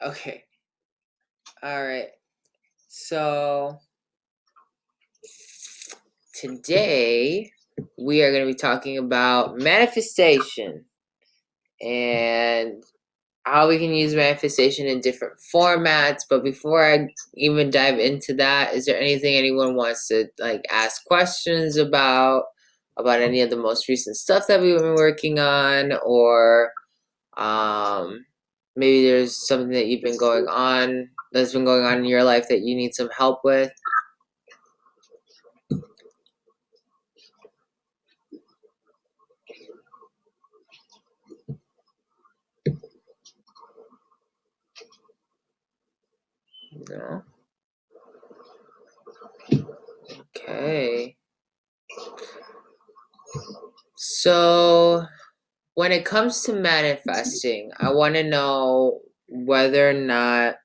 Okay. All right. So today we are going to be talking about manifestation and how we can use manifestation in different formats. But before I even dive into that, is there anything anyone wants to ask questions about any of the most recent stuff that we've been working on, or maybe there's something that that's been going on in your life that you need some help with? No? Okay. So when it comes to manifesting, I want to know whether or not,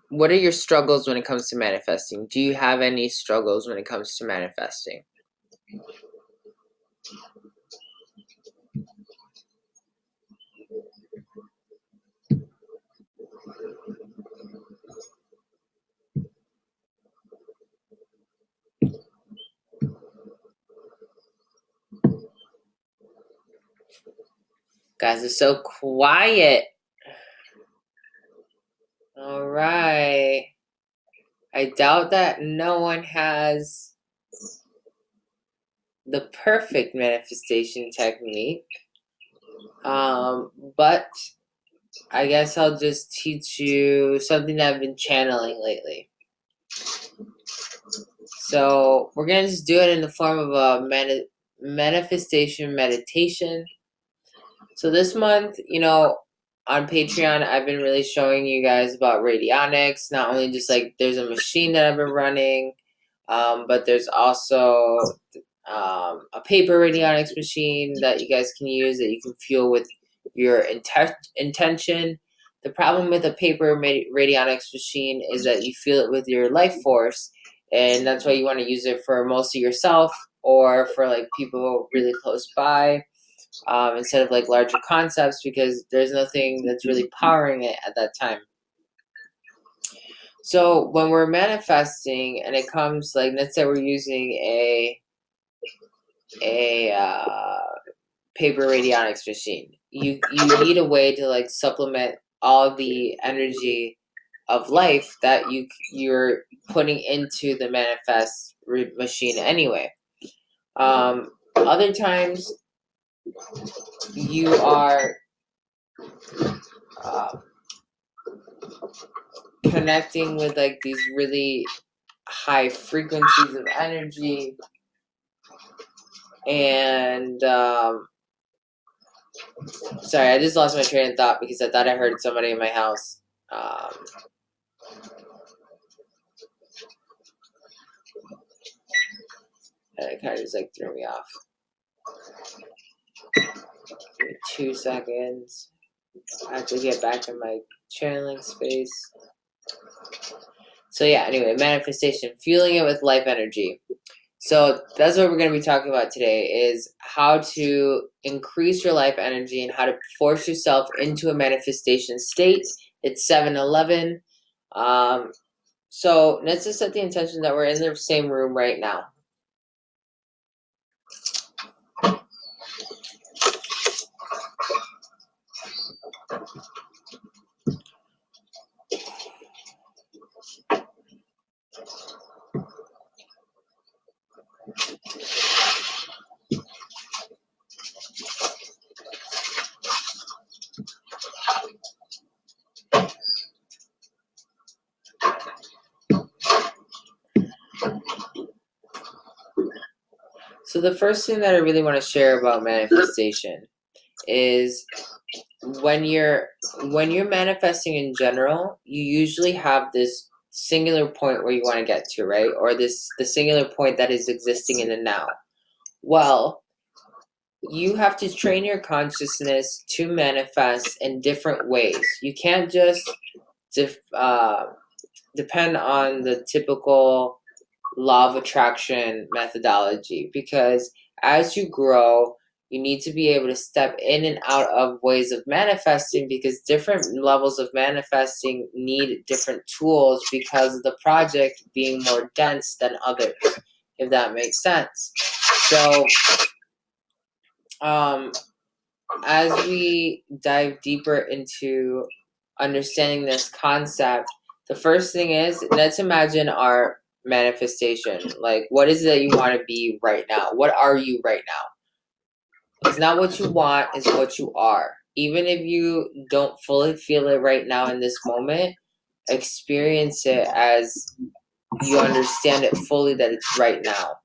what are your struggles when it comes to manifesting? Do you have any struggles when it comes to manifesting? Guys, it's so quiet. All right. I doubt that no one has the perfect manifestation technique. But I guess I'll just teach you something that I've been channeling lately. So we're going to just do it in the form of a manifestation meditation. So this month, on Patreon, I've been really showing you guys about radionics. Not only just there's a machine that I've been running, but there's also a paper radionics machine that you guys can use that you can fuel with your intention. The problem with a paper radionics machine is that you feel it with your life force, and that's why you want to use it for mostly yourself or for people really close by, instead of larger concepts, because there's nothing that's really powering it at that time. So when we're manifesting and it comes let's say we're using a paper radionics machine, you need a way to supplement all the energy of life that you're putting into the manifest machine anyway. Other times you are connecting with these really high frequencies of energy, and sorry, I just lost my train of thought because I thought I heard somebody in my house. And it kind of just threw me off. Give me 2 seconds. I have to get back in my channeling space. So yeah, anyway, manifestation, fueling it with life energy. So that's what we're going to be talking about today, is how to increase your life energy and how to force yourself into a manifestation state. It's 7-Eleven. So let's just set the intention that we're in the same room right now. So the first thing that I really want to share about manifestation is when you're manifesting in general, you usually have this singular point where you want to get to, right? Or the singular point that is existing in the now. Well, you have to train your consciousness to manifest in different ways. You can't just depend on the typical law of attraction methodology, because as you grow, You need to be able to step in and out of ways of manifesting, because different levels of manifesting need different tools because of the project being more dense than others, if that makes sense. So, as we dive deeper into understanding this concept, the first thing is, let's imagine our manifestation. Like, what is it that you want to be right now? What are you right now? It's not what you want, it's what you are. Even if you don't fully feel it right now in this moment, experience it as you understand it fully, that it's right now.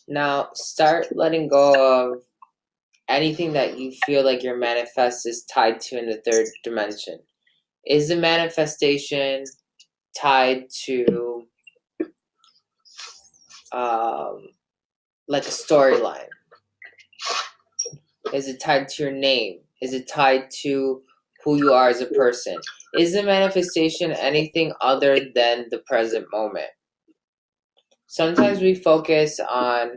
Now, start letting go of anything that you feel like your manifest is tied to in the third dimension. Is the manifestation tied to like a storyline? Is it tied to your name? Is it tied to who you are as a person? Is the manifestation anything other than the present moment? Sometimes we focus on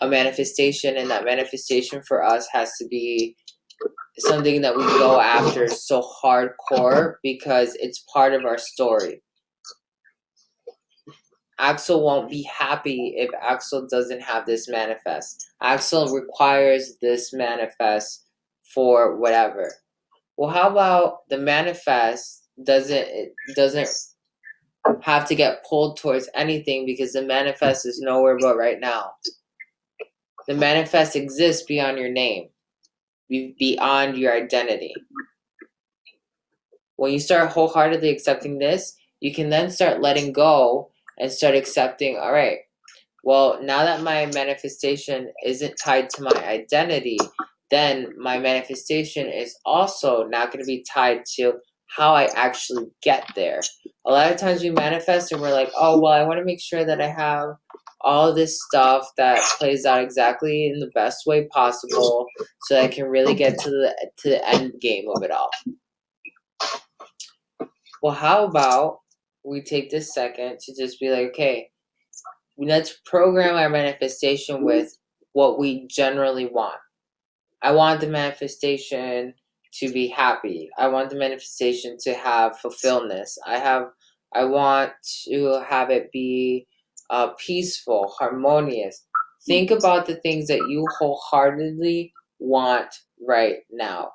a manifestation, and that manifestation for us has to be something that we go after so hardcore because it's part of our story. Axel won't be happy if Axel doesn't have this manifest. Axel requires this manifest for whatever. Well, how about the manifest doesn't have to get pulled towards anything, because the manifest is nowhere but right now. The manifest exists beyond your name, beyond your identity. When you start wholeheartedly accepting this, you can then start letting go and start accepting, all right, well, now that my manifestation isn't tied to my identity, then my manifestation is also not going to be tied to how I actually get there. A lot of times we manifest and we're like, oh, well, I want to make sure that I have all this stuff that plays out exactly in the best way possible so that I can really get to the end game of it all. Well, how about we take this second to just be like, okay, let's program our manifestation with what we generally want. I want the manifestation to be happy. I want the manifestation to have fulfillment. I want to have it be peaceful, harmonious. Think about the things that you wholeheartedly want right now.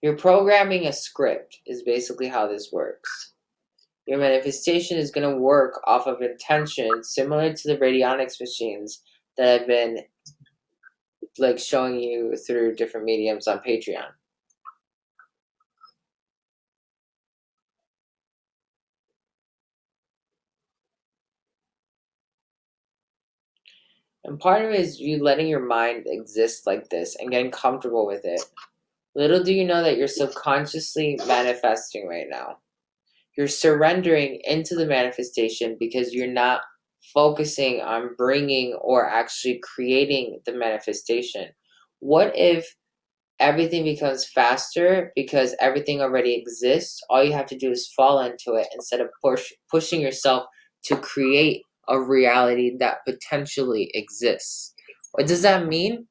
You're programming a script is basically how this works. Your manifestation is going to work off of intention, similar to the radionics machines that I've been like showing you through different mediums on Patreon. And part of it is you letting your mind exist like this and getting comfortable with it. Little do you know that you're subconsciously manifesting right now. You're surrendering into the manifestation because you're not focusing on bringing or actually creating the manifestation. What if everything becomes faster because everything already exists? All you have to do is fall into it instead of pushing yourself to create a reality that potentially exists. What does that mean?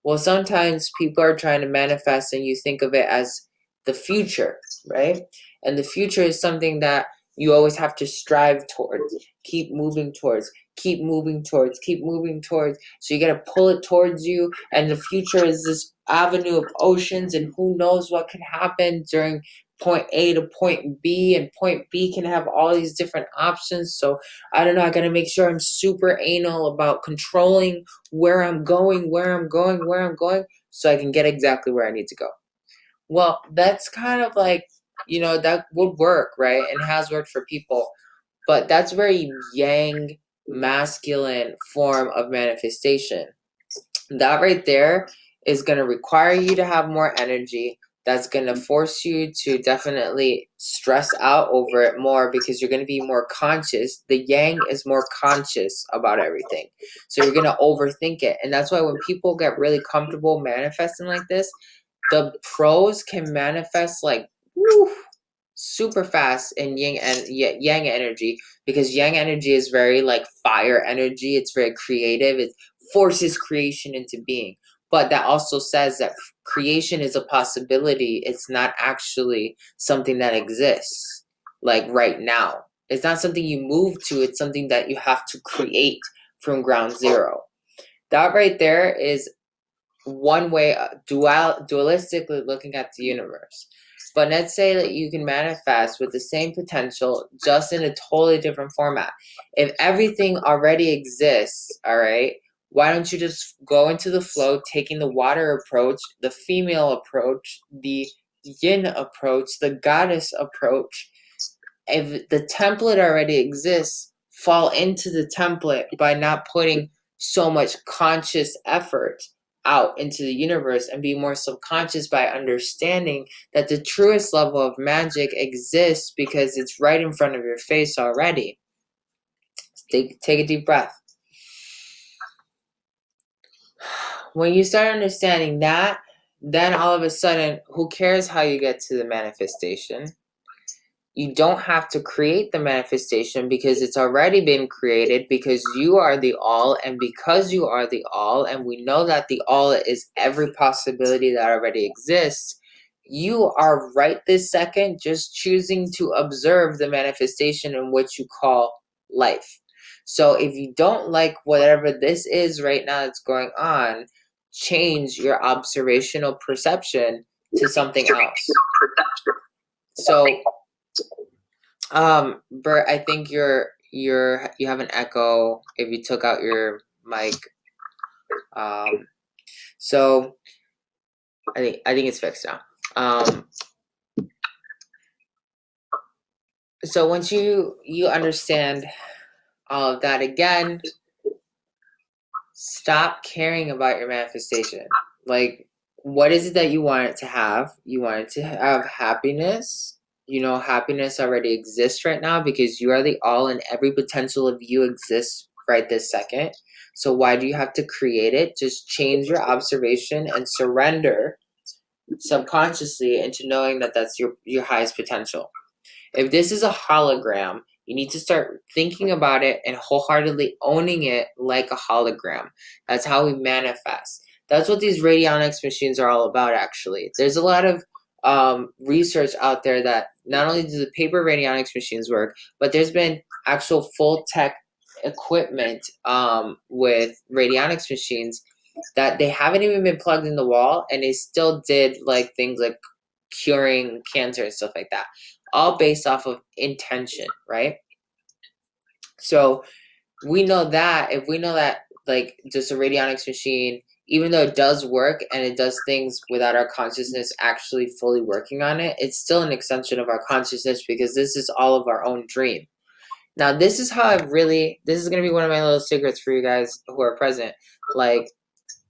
Well, sometimes people are trying to manifest and you think of it as the future, right? And the future is something that you always have to strive towards, keep moving towards, keep moving towards, keep moving towards. So you got to pull it towards you. And the future is this avenue of oceans, and who knows what can happen during point A to point B, and point B can have all these different options. So I don't know, I got to make sure I'm super anal about controlling where I'm going, so I can get exactly where I need to go. Well, that's kind of like, that would work, right? And has worked for people. But that's very yang masculine form of manifestation. That right there is going to require you to have more energy. That's going to force you to definitely stress out over it more because you're going to be more conscious. The yang is more conscious about everything. So you're going to overthink it. And that's why when people get really comfortable manifesting like this, the pros can manifest like woo, super fast in yang energy, because yang energy is very like fire energy. It's very creative. It forces creation into being. But that also says that creation is a possibility. It's not actually something that exists like right now. It's not something you move to. It's something that you have to create from ground zero. That right there is one way, dualistically looking at the universe. But let's say that you can manifest with the same potential, just in a totally different format. If everything already exists, all right, why don't you just go into the flow, taking the water approach, the female approach, the yin approach, the goddess approach? If the template already exists, fall into the template by not putting so much conscious effort out into the universe, and be more subconscious by understanding that the truest level of magic exists because it's right in front of your face already. Take a deep breath. When you start understanding that, then all of a sudden, who cares how you get to the manifestation? You don't have to create the manifestation because it's already been created, because you are the all, and because you are the all, and we know that the all is every possibility that already exists, you are right this second just choosing to observe the manifestation in what you call life. So if you don't like whatever this is right now that's going on, change your observational perception to something else. So Bert, I think you have an echo if you took out your mic. So I think it's fixed now. So once you understand all of that, again, stop caring about your manifestation. Like, what is it that you want it to have? You want it to have happiness. You know, happiness already exists right now because you are the all, and every potential of you exists right this second. So why do you have to create it? Just change your observation and surrender subconsciously into knowing that that's your highest potential. If this is a hologram, you need to start thinking about it and wholeheartedly owning it like a hologram. That's how we manifest. That's what these radionics machines are all about, actually. There's a lot of research out there that not only do the paper radionics machines work, but there's been actual full tech equipment with radionics machines that they haven't even been plugged in the wall, and they still did like things like curing cancer and stuff like that, all based off of intention, right? So we know that if we know that like just a radionics machine, even though it does work and it does things without our consciousness actually fully working on it, it's still an extension of our consciousness, because this is all of our own dream. Now, this is how this is going to be one of my little secrets for you guys who are present. Like,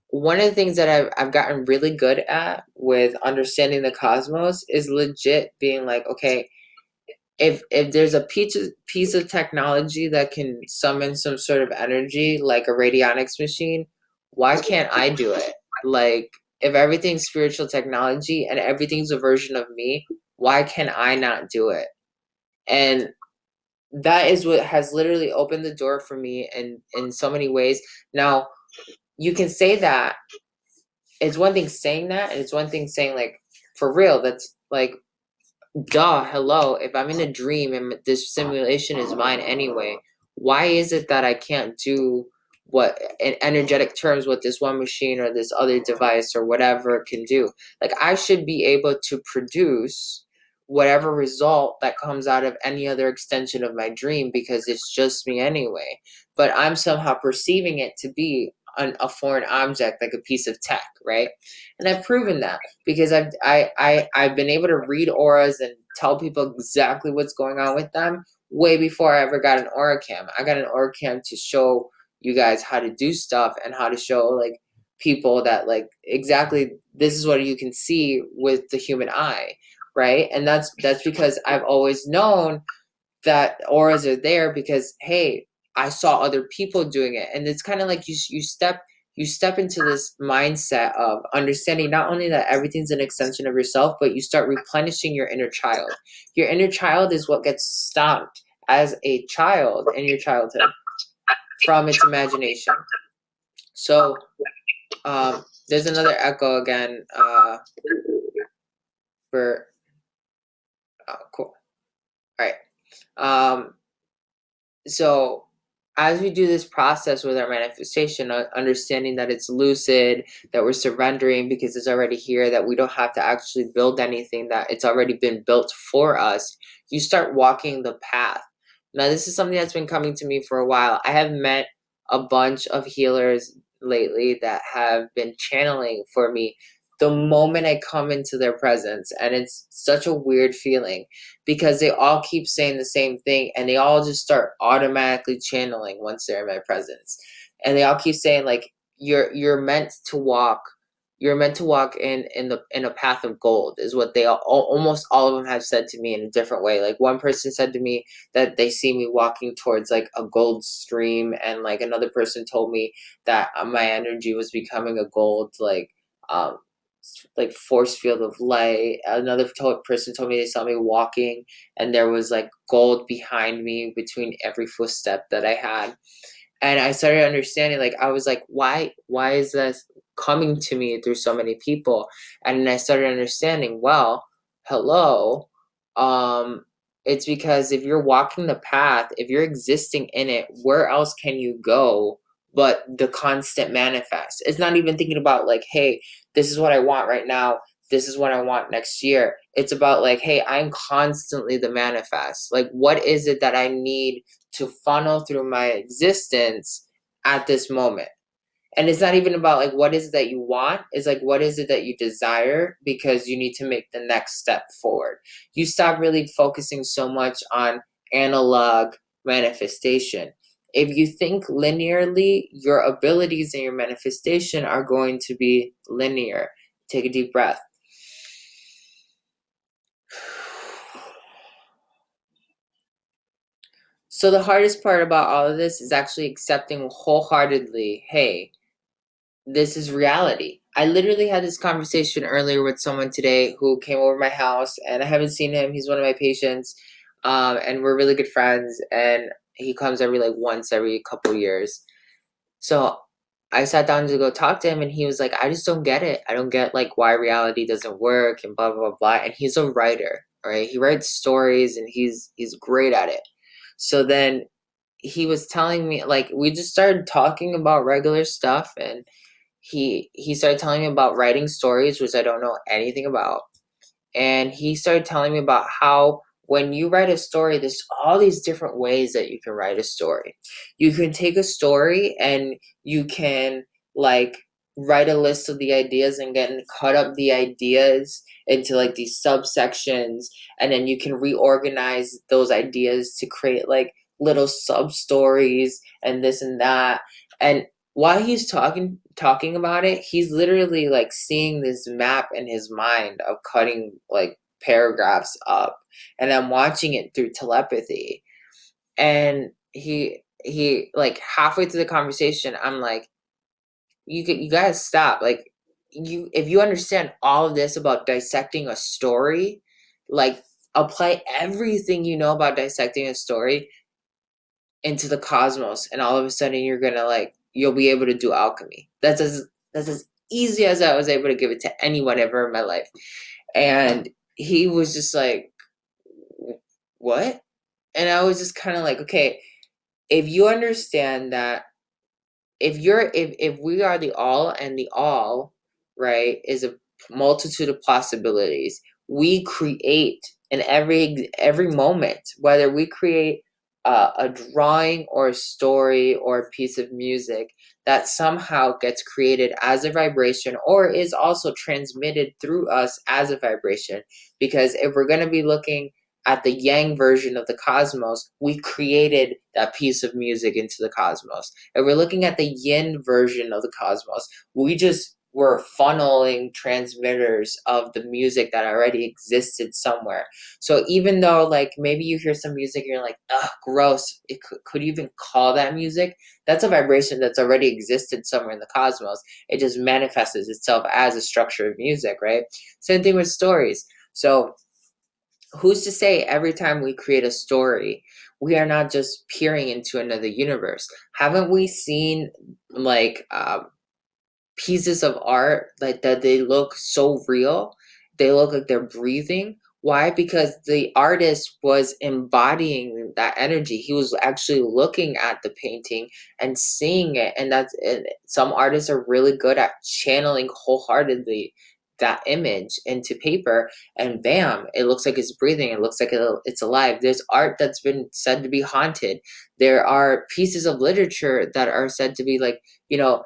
one of the things that I've gotten really good at with understanding the cosmos is legit being like, okay, if there's a piece of technology that can summon some sort of energy like a radionics machine, why can't I do it? Like, if everything's spiritual technology and everything's a version of me, why can I not do it? And that is what has literally opened the door for me in so many ways. Now, you can say that. It's one thing saying that, and it's one thing saying, like, for real, that's like, duh, hello, if I'm in a dream and this simulation is mine anyway, why is it that I can't do what, in energetic terms, what this one machine or this other device or whatever can do? Like, I should be able to produce whatever result that comes out of any other extension of my dream, because it's just me anyway. But I'm somehow perceiving it to be a foreign object, like a piece of tech, right? And I've proven that because I've been able to read auras and tell people exactly what's going on with them way before I ever got an aura cam. I got an aura cam to show you guys how to do stuff and how to show like people that like exactly this is what you can see with the human eye, right? And that's because I've always known that auras are there because hey, I saw other people doing it. And it's kind of like you step into this mindset of understanding not only that everything's an extension of yourself, but you start replenishing your inner child. Your inner child is what gets stopped as a child in your childhood from its imagination. So there's another echo again for cool. All right. So as we do this process with our manifestation, understanding that it's lucid, that we're surrendering because it's already here, that we don't have to actually build anything, that it's already been built for us, you start walking the path. Now, this is something that's been coming to me for a while. I have met a bunch of healers lately that have been channeling for me the moment I come into their presence. And it's such a weird feeling because they all keep saying the same thing and they all just start automatically channeling once they're in my presence. And they all keep saying like you're meant to walk in a path of gold is what they almost all of them have said to me in a different way. Like one person said to me that they see me walking towards like a gold stream, and like another person told me that my energy was becoming a gold um force field of light. Another person told me they saw me walking and there was like gold behind me between every footstep that I had. And I started understanding, like, I was like, why is this coming to me through so many people? And I started understanding, well, hello. Um, it's because if you're walking the path, if you're existing in it, where else can you go but the constant manifest? It's not even thinking about like, hey, this is what I want right now. This is what I want next year. It's about like, hey, I'm constantly the manifest. Like, what is it that I need to funnel through my existence at this moment? And it's not even about like what is it that you want, it's like what is it that you desire, because you need to make the next step forward. You stop really focusing so much on analog manifestation. If you think linearly, your abilities and your manifestation are going to be linear. Take a deep breath. So the hardest part about all of this is actually accepting wholeheartedly, hey, this is reality. I literally had this conversation earlier with someone today who came over my house, and I haven't seen him. He's one of my patients, and we're really good friends, and he comes every like once every couple years. So I sat down to go talk to him, and he was like, I just don't get it. I don't get like why reality doesn't work and blah blah blah blah. And he's a writer, all right? He writes stories and he's great at it. So then he was telling me, like, we just started talking about regular stuff, and he started telling me about writing stories, which I don't know anything about. And he started telling me about how when you write a story, there's all these different ways that you can write a story. You can take a story and you can like write a list of the ideas and then cut up the ideas into like these subsections, and then you can reorganize those ideas to create like little sub stories and this and that. And while he's talking about it, he's literally like seeing this map in his mind of cutting like paragraphs up, and I'm watching it through telepathy. And he like halfway through the conversation, I'm like, you gotta stop. Like, if you understand all of this about dissecting a story, like apply everything you know about dissecting a story into the cosmos, and all of a sudden you'll be able to do alchemy. That's as easy as I was able to give it to anyone ever in my life. And he was just like, what? And I was just kind of like, okay, if you understand that, if we are the all, and the all, right, is a multitude of possibilities. We create in every moment, whether we create a drawing or a story or a piece of music that somehow gets created as a vibration or is also transmitted through us as a vibration. Because if we're going to be looking at the yang version of the cosmos, we created that piece of music into the cosmos. If we're looking at the yin version of the cosmos, we just were funneling transmitters of the music that already existed somewhere. So even though like maybe you hear some music and you're like, ugh, gross, could you even call that music? That's a vibration that's already existed somewhere in the cosmos. It just manifests itself as a structure of music, right? Same thing with stories. So who's to say every time we create a story, we are not just peering into another universe? Haven't we seen like pieces of art like that they look so real? They look like they're breathing. Why? Because the artist was embodying that energy. He was actually looking at the painting and seeing it. And some artists are really good at channeling wholeheartedly that image into paper, and bam, it looks like it's breathing. It looks like it's alive. There's art that's been said to be haunted. There are pieces of literature that are said to be like, you know,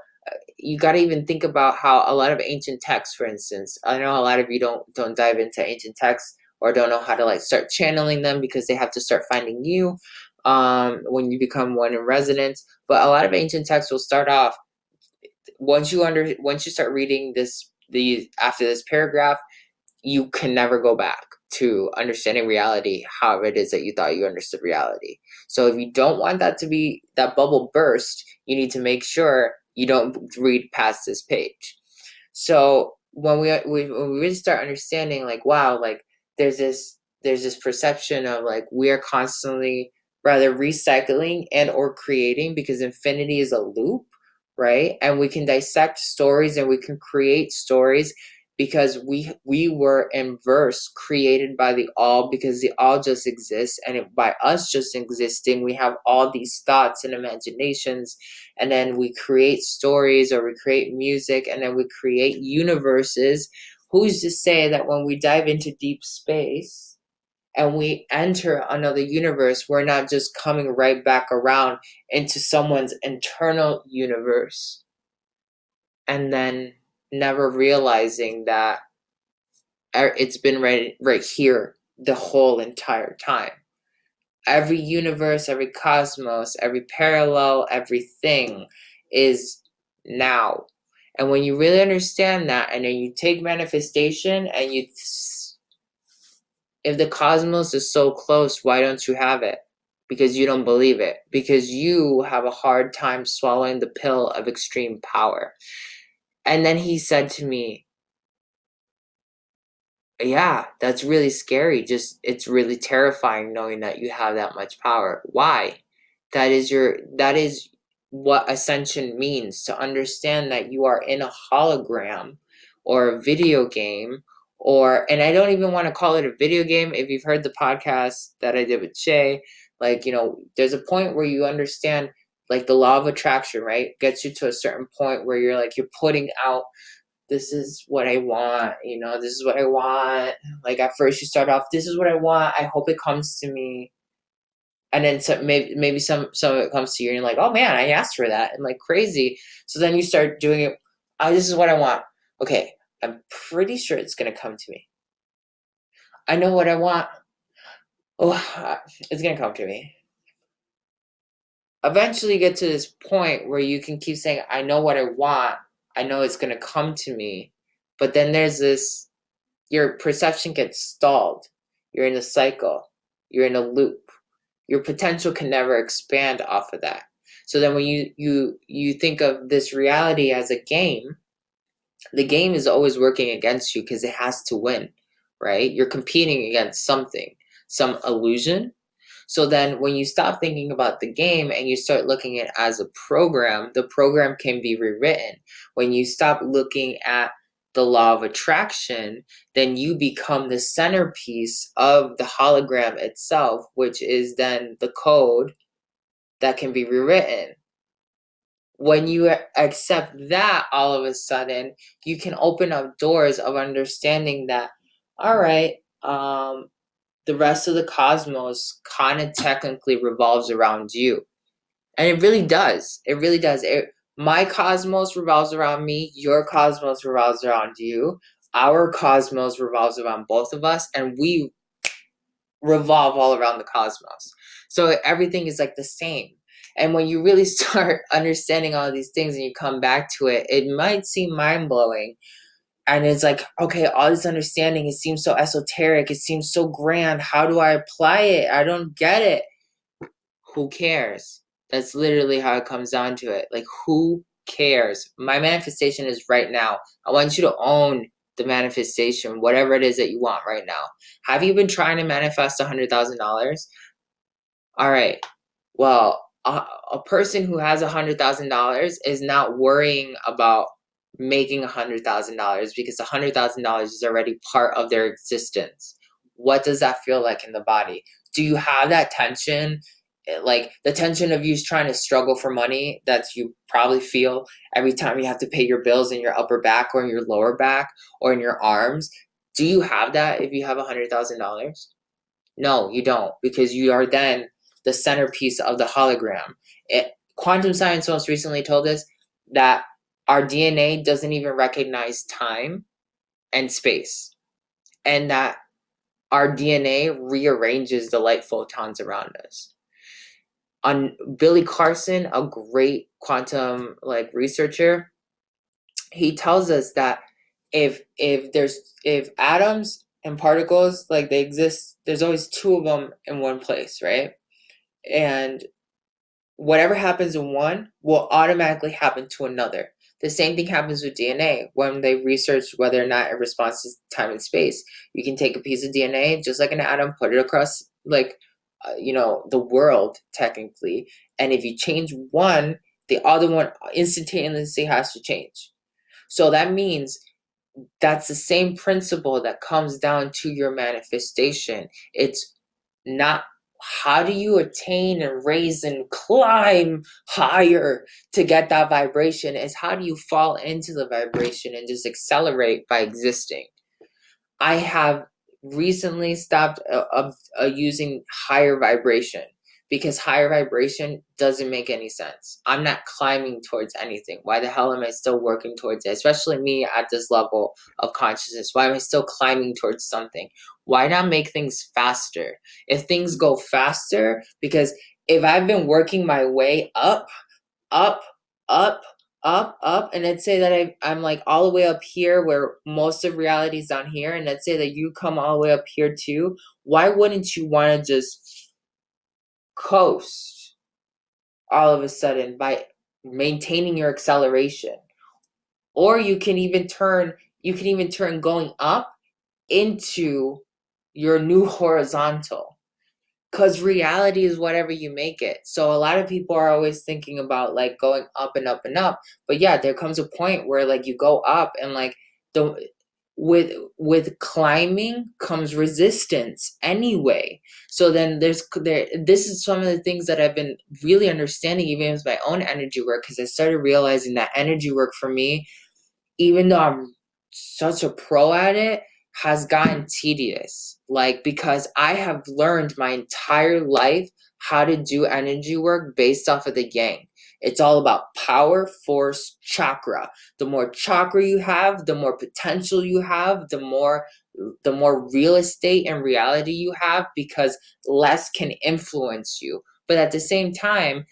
you got to even think about how a lot of ancient texts, for instance, I know a lot of you don't dive into ancient texts or don't know how to like start channeling them because they have to start finding you when you become one in residence. But a lot of ancient texts will start off once you start reading the after this paragraph, you can never go back to understanding reality how it is that you thought you understood reality. So if you don't want that to be that bubble burst, you need to make sure you don't read past this page. So when when we really start understanding like, wow, like there's this perception of like we are constantly rather recycling and or creating, because infinity is a loop, right? And we can dissect stories and we can create stories because we were in verse created by the all, because the all just exists, and by us just existing we have all these thoughts and imaginations, and then we create stories or we create music, and then we create universes. Who's to say that when we dive into deep space and we enter another universe, we're not just coming right back around into someone's internal universe and then never realizing that it's been right here the whole entire time. Every universe, every cosmos, every parallel, everything is now. And when you really understand that, and then you take manifestation and if the cosmos is so close, why don't you have it? Because you don't believe it. Because you have a hard time swallowing the pill of extreme power. And then he said to me, yeah, that's really scary. Just it's really terrifying knowing that you have that much power. Why? That is what ascension means, to understand that you are in a hologram or a video game, or and I don't even want to call it a video game. If you've heard the podcast that I did with Shay, like, there's a point where you understand like the law of attraction, right? Gets you to a certain point where you're putting out, this is what I want, this is what I want. Like at first you start off, this is what I want. I hope it comes to me. And then maybe some of it comes to you and you're like, oh man, I asked for that. And like crazy. So then you start doing it. Oh, this is what I want. Okay. I'm pretty sure it's going to come to me. I know what I want. Oh, it's going to come to me. Eventually you get to this point where you can keep saying, I know what I want. I know it's going to come to me. But then there's this, your perception gets stalled. You're in a cycle. You're in a loop. Your potential can never expand off of that. So then when you think of this reality as a game, the game is always working against you because it has to win, right? You're competing against something, some illusion. So then when you stop thinking about the game and you start looking at it as a program, the program can be rewritten. When you stop looking at the law of attraction, then you become the centerpiece of the hologram itself, which is then the code that can be rewritten. When you accept that, all of a sudden, you can open up doors of understanding that, all right, the rest of the cosmos kind of technically revolves around you. And it really does. It really does. My cosmos revolves around me. Your cosmos revolves around you. Our cosmos revolves around both of us. And we revolve all around the cosmos. So everything is like the same. And when you really start understanding all these things and you come back to it, it might seem mind-blowing. And it's like, okay, all this understanding, it seems so esoteric, it seems so grand. How do I apply it? I don't get it. Who cares? That's literally how it comes down to it. Like, who cares? My manifestation is right now. I want you to own the manifestation, whatever it is that you want right now. Have you been trying to manifest $100,000? All right. Well, a person who has $100,000 is not worrying about making $100,000 because $100,000 is already part of their existence. What does that feel like in the body? Do you have that tension? Like the tension of you trying to struggle for money that you probably feel every time you have to pay your bills in your upper back or in your lower back or in your arms. Do you have that if you have $100,000? No, you don't, because you are then the centerpiece of the hologram. Quantum science most recently told us that our DNA doesn't even recognize time and space, and that our DNA rearranges the light photons around us. On Billy Carson, a great quantum researcher, he tells us that if atoms and particles they exist, there's always two of them in one place, right? And whatever happens in one will automatically happen to another. The same thing happens with DNA. When they researched whether or not it responds to time and space, you can take a piece of DNA, just like an atom, put it across the world technically, and if you change one, the other one instantaneously has to change. So that means that's the same principle that comes down to your manifestation. It's not how do you attain and raise and climb higher to get that vibration, is how do you fall into the vibration and just accelerate by existing. I have recently stopped using higher vibration because higher vibration doesn't make any sense. I'm not climbing towards anything. Why the hell am I still working towards it? Especially me at this level of consciousness. Why am I still climbing towards something? Why not make things faster? If things go faster, because if I've been working my way up, up, up, up, and let's say that I'm like all the way up here where most of reality is down here, and let's say that you come all the way up here too, why wouldn't you want to just coast all of a sudden by maintaining your acceleration? Or you can even turn going up into your new horizontal. Because reality is whatever you make it. So a lot of people are always thinking about going up and up and up. But yeah, there comes a point where you go up and the with climbing comes resistance anyway. So then this is some of the things that I've been really understanding even with my own energy work, because I started realizing that energy work for me, even though I'm such a pro at it, has gotten tedious. Because I have learned my entire life how to do energy work based off of the yang. It's all about power, force, chakra. The more chakra you have, the more potential you have, the more real estate and reality you have, because less can influence you. But at the same time,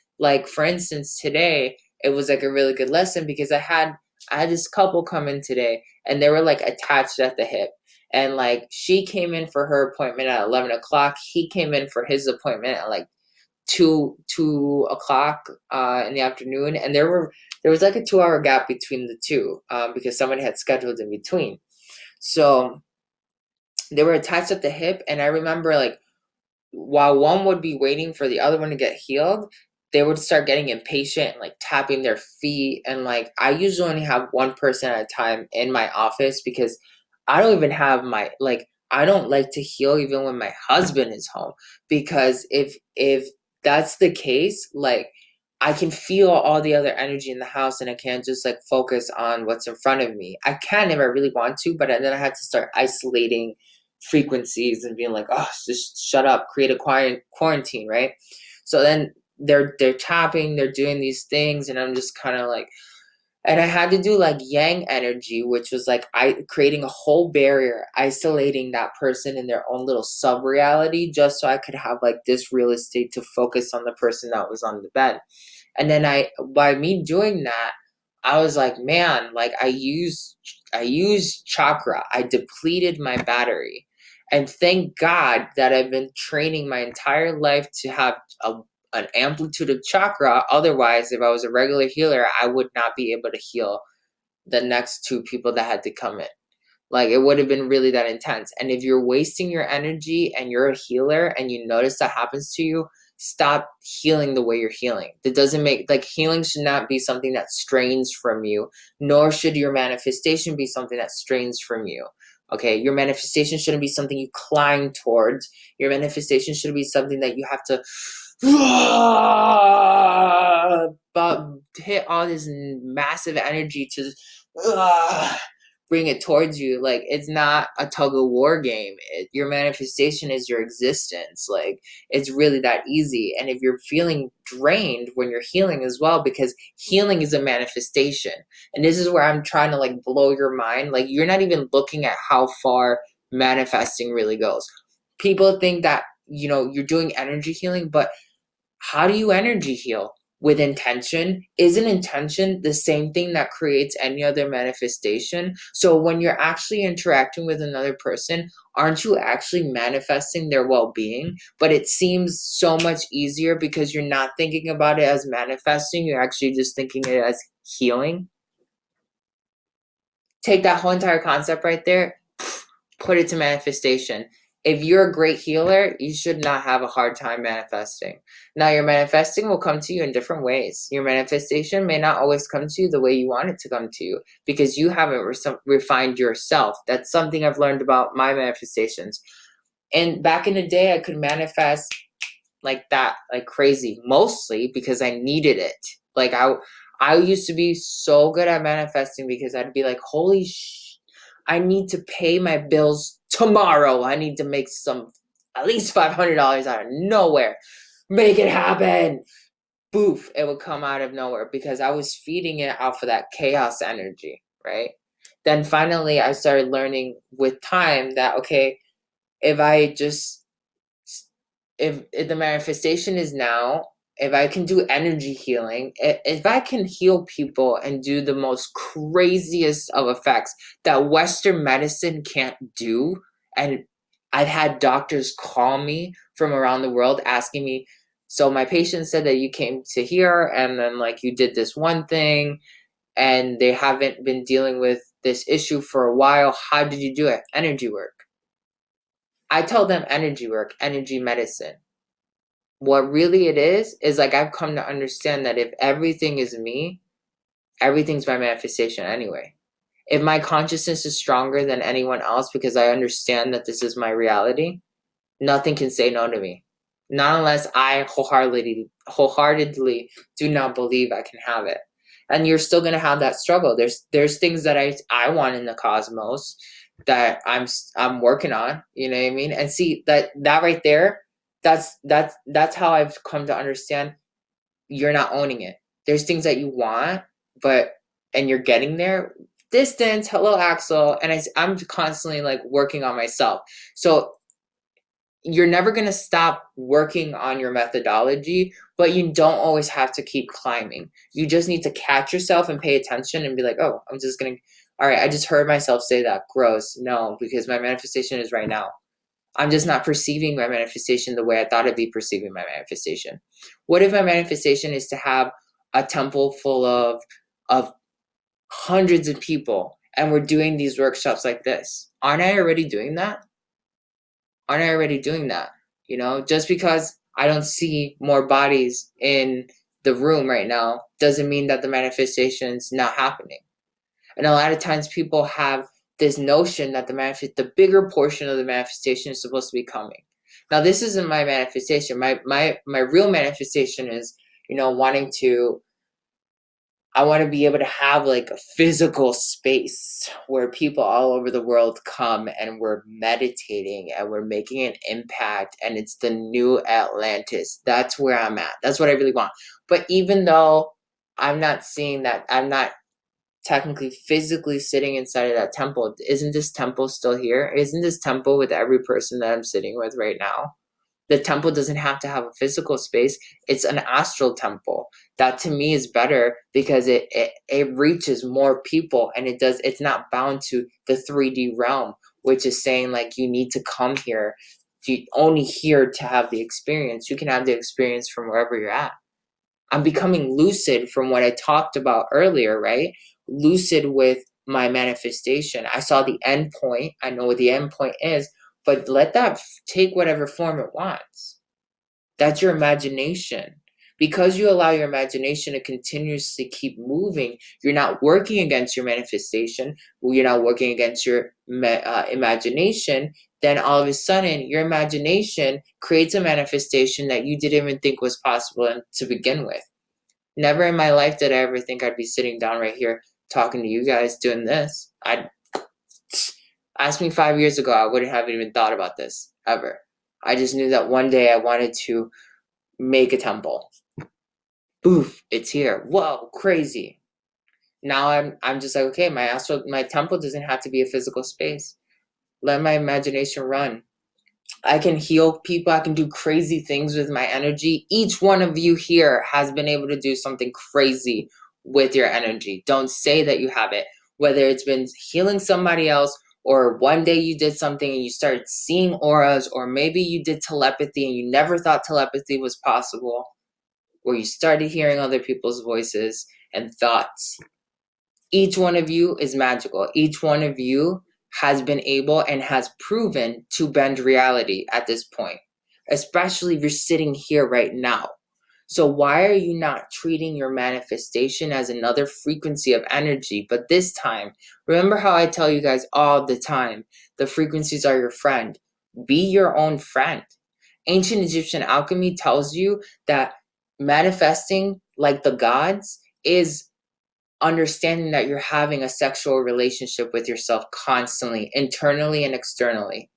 for instance, today, it was a really good lesson because I had this couple come in today and they were attached at the hip. And she came in for her appointment at 11 o'clock. He came in for his appointment at 2 o'clock in the afternoon. And there was a 2-hour gap between the two because somebody had scheduled in between. So they were attached at the hip. And I remember while one would be waiting for the other one to get healed, they would start getting impatient and tapping their feet. And I usually only have one person at a time in my office because I don't even have I don't like to heal even when my husband is home, because if that's the case, I can feel all the other energy in the house and I can't just focus on what's in front of me. I can if I really want to, but then I had to start isolating frequencies and being oh, just shut up, create a quarantine, right? So then they're tapping, they're doing these things, and I'm just kind of And I had to do like yang energy, which was like creating a whole barrier, isolating that person in their own little sub reality, just so I could have like this real estate to focus on the person that was on the bed. And then by me doing that, I was like, man, like I used chakra. I depleted my battery. And thank God that I've been training my entire life to have an amplitude of chakra. Otherwise, if I was a regular healer, I would not be able to heal the next two people that had to come in. Like it would have been really that intense. And if you're wasting your energy and you're a healer and you notice that happens to you, stop healing the way you're healing. That doesn't make, like, healing should not be something that strains from you, nor should your manifestation be something that strains from you. Okay, your manifestation shouldn't be something you climb towards. Your manifestation should be something that you have to but hit all this massive energy to bring it towards you. Like, it's not a tug of war game. Your manifestation is your existence. Like, it's really that easy. And if you're feeling drained when you're healing as well, because healing is a manifestation, and this is where I'm trying to like blow your mind. Like, you're not even looking at how far manifesting really goes. People think that, you're doing energy healing, but how do you energy heal? With intention. Isn't intention the same thing that creates any other manifestation? So when you're actually interacting with another person, aren't you actually manifesting their well-being? But it seems so much easier because you're not thinking about it as manifesting, you're actually just thinking it as healing. Take that whole entire concept right there, put it to manifestation. If you're a great healer, you should not have a hard time manifesting. Now, your manifesting will come to you in different ways. Your manifestation may not always come to you the way you want it to come to you because you haven't refined yourself. That's something I've learned about my manifestations. And back in the day, I could manifest like that, like crazy, mostly because I needed it. Like, I used to be so good at manifesting because I'd be like, holy I need to pay my bills tomorrow. I need to make at least $500 out of nowhere. Make it happen. Boof, it would come out of nowhere because I was feeding it off of that chaos energy, right? Then finally, I started learning with time that, okay, if I just, if the manifestation is now, if I can do energy healing, if I can heal people and do the most craziest of effects that Western medicine can't do, and I've had doctors call me from around the world asking me, so my patient said that you came to here and then like you did this one thing and they haven't been dealing with this issue for a while. How did you do it? Energy work. I tell them energy work, energy medicine. What really it is like I've come to understand that if everything is me, everything's my manifestation anyway. If my consciousness is stronger than anyone else because I understand that this is my reality, nothing can say no to me. Not unless I wholeheartedly do not believe I can have it. And you're still gonna have that struggle. There's things that I want in the cosmos that I'm working on. You know what I mean? And see that right there, that's how I've come to understand you're not owning it. There's things that you want, and you're getting there. Distance, hello Axel, and I'm constantly like working on myself. So you're never going to stop working on your methodology, but you don't always have to keep climbing. You just need to catch yourself and pay attention and be like, oh, I'm just going to, all right, I just heard myself say that. Gross. No, because my manifestation is right now. I'm just not perceiving my manifestation the way I thought I'd be perceiving my manifestation. What if my manifestation is to have a temple full of hundreds of people and we're doing these workshops like this? Aren't I already doing that? Aren't I already doing that? Just because I don't see more bodies in the room right now doesn't mean that the manifestation's not happening. And a lot of times people have this notion that the bigger portion of the manifestation is supposed to be coming. Now, this isn't my manifestation. My real manifestation is, I want to be able to have like a physical space where people all over the world come and we're meditating and we're making an impact, and it's the new Atlantis. That's where I'm at. That's what I really want. But even though I'm not seeing that, I'm not technically physically sitting inside of that temple. Isn't this temple still here? Isn't this temple with every person that I'm sitting with right now? The temple doesn't have to have a physical space. It's an astral temple. That to me is better because it reaches more people, and it's not bound to the 3D realm, which is saying like you need to come here. You only here to have the experience. You can have the experience from wherever you're at. I'm becoming lucid from what I talked about earlier, right? Lucid with my manifestation. I saw the end point. I know what the end point is, but let that take whatever form it wants. That's your imagination. Because you allow your imagination to continuously keep moving, you're not working against your manifestation. You're not working against your imagination. Then all of a sudden, your imagination creates a manifestation that you didn't even think was possible to begin with. Never in my life did I ever think I'd be sitting down right here talking to you guys doing this. Ask me 5 years ago, I wouldn't have even thought about this ever. I just knew that one day I wanted to make a temple. Boof, it's here. Whoa, crazy. Now I'm just like, okay, my temple doesn't have to be a physical space. Let my imagination run. I can heal people. I can do crazy things with my energy. Each one of you here has been able to do something crazy with your energy. Don't say that you haven't. Whether it's been healing somebody else, or one day you did something and you started seeing auras, or maybe you did telepathy and you never thought telepathy was possible, or you started hearing other people's voices and thoughts. Each one of you is magical. Each one of you has been able and has proven to bend reality at this point, especially if you're sitting here right now. So why are you not treating your manifestation as another frequency of energy? But this time, remember how I tell you guys all the time, the frequencies are your friend. Be your own friend. Ancient Egyptian alchemy tells you that manifesting like the gods is understanding that you're having a sexual relationship with yourself constantly, internally and externally.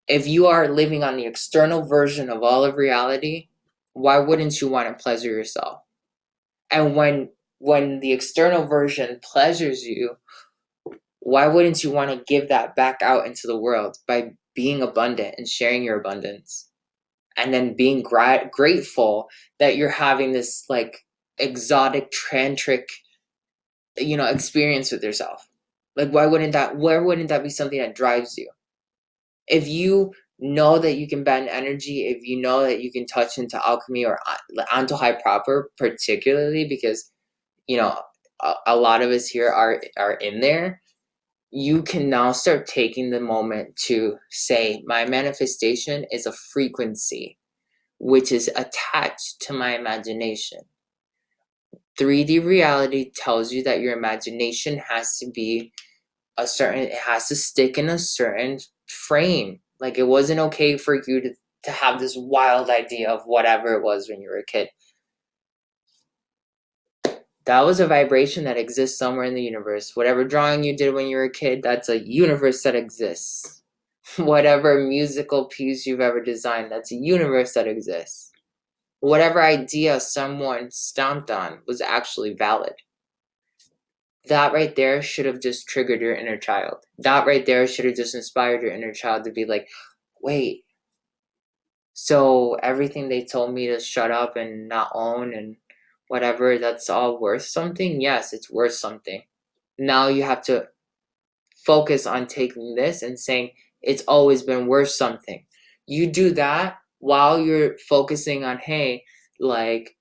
If you are living on the external version of all of reality, why wouldn't you want to pleasure yourself? And when the external version pleasures you, why wouldn't you want to give that back out into the world by being abundant and sharing your abundance? And then being grateful that you're having this like exotic tantric experience with yourself. Like why wouldn't that be something that drives you? If you know that you can bend energy, if you know that you can touch into alchemy or Antojai proper, particularly because a lot of us here are in there, you can now start taking the moment to say, my manifestation is a frequency which is attached to my imagination. 3D reality tells you that your imagination has to be it has to stick in a certain frame. Like it wasn't okay for you to have this wild idea of whatever it was when you were a kid. That was a vibration that exists somewhere in the universe. Whatever drawing you did when you were a kid, that's a universe that exists. Whatever musical piece you've ever designed, that's a universe that exists. Whatever idea someone stomped on was actually valid. That right there should have just triggered your inner child. That right there should have just inspired your inner child to be like, wait, so everything they told me to shut up and not own and whatever, that's all worth something? Yes, it's worth something. Now you have to focus on taking this and saying, it's always been worth something. You do that while you're focusing on, hey, like,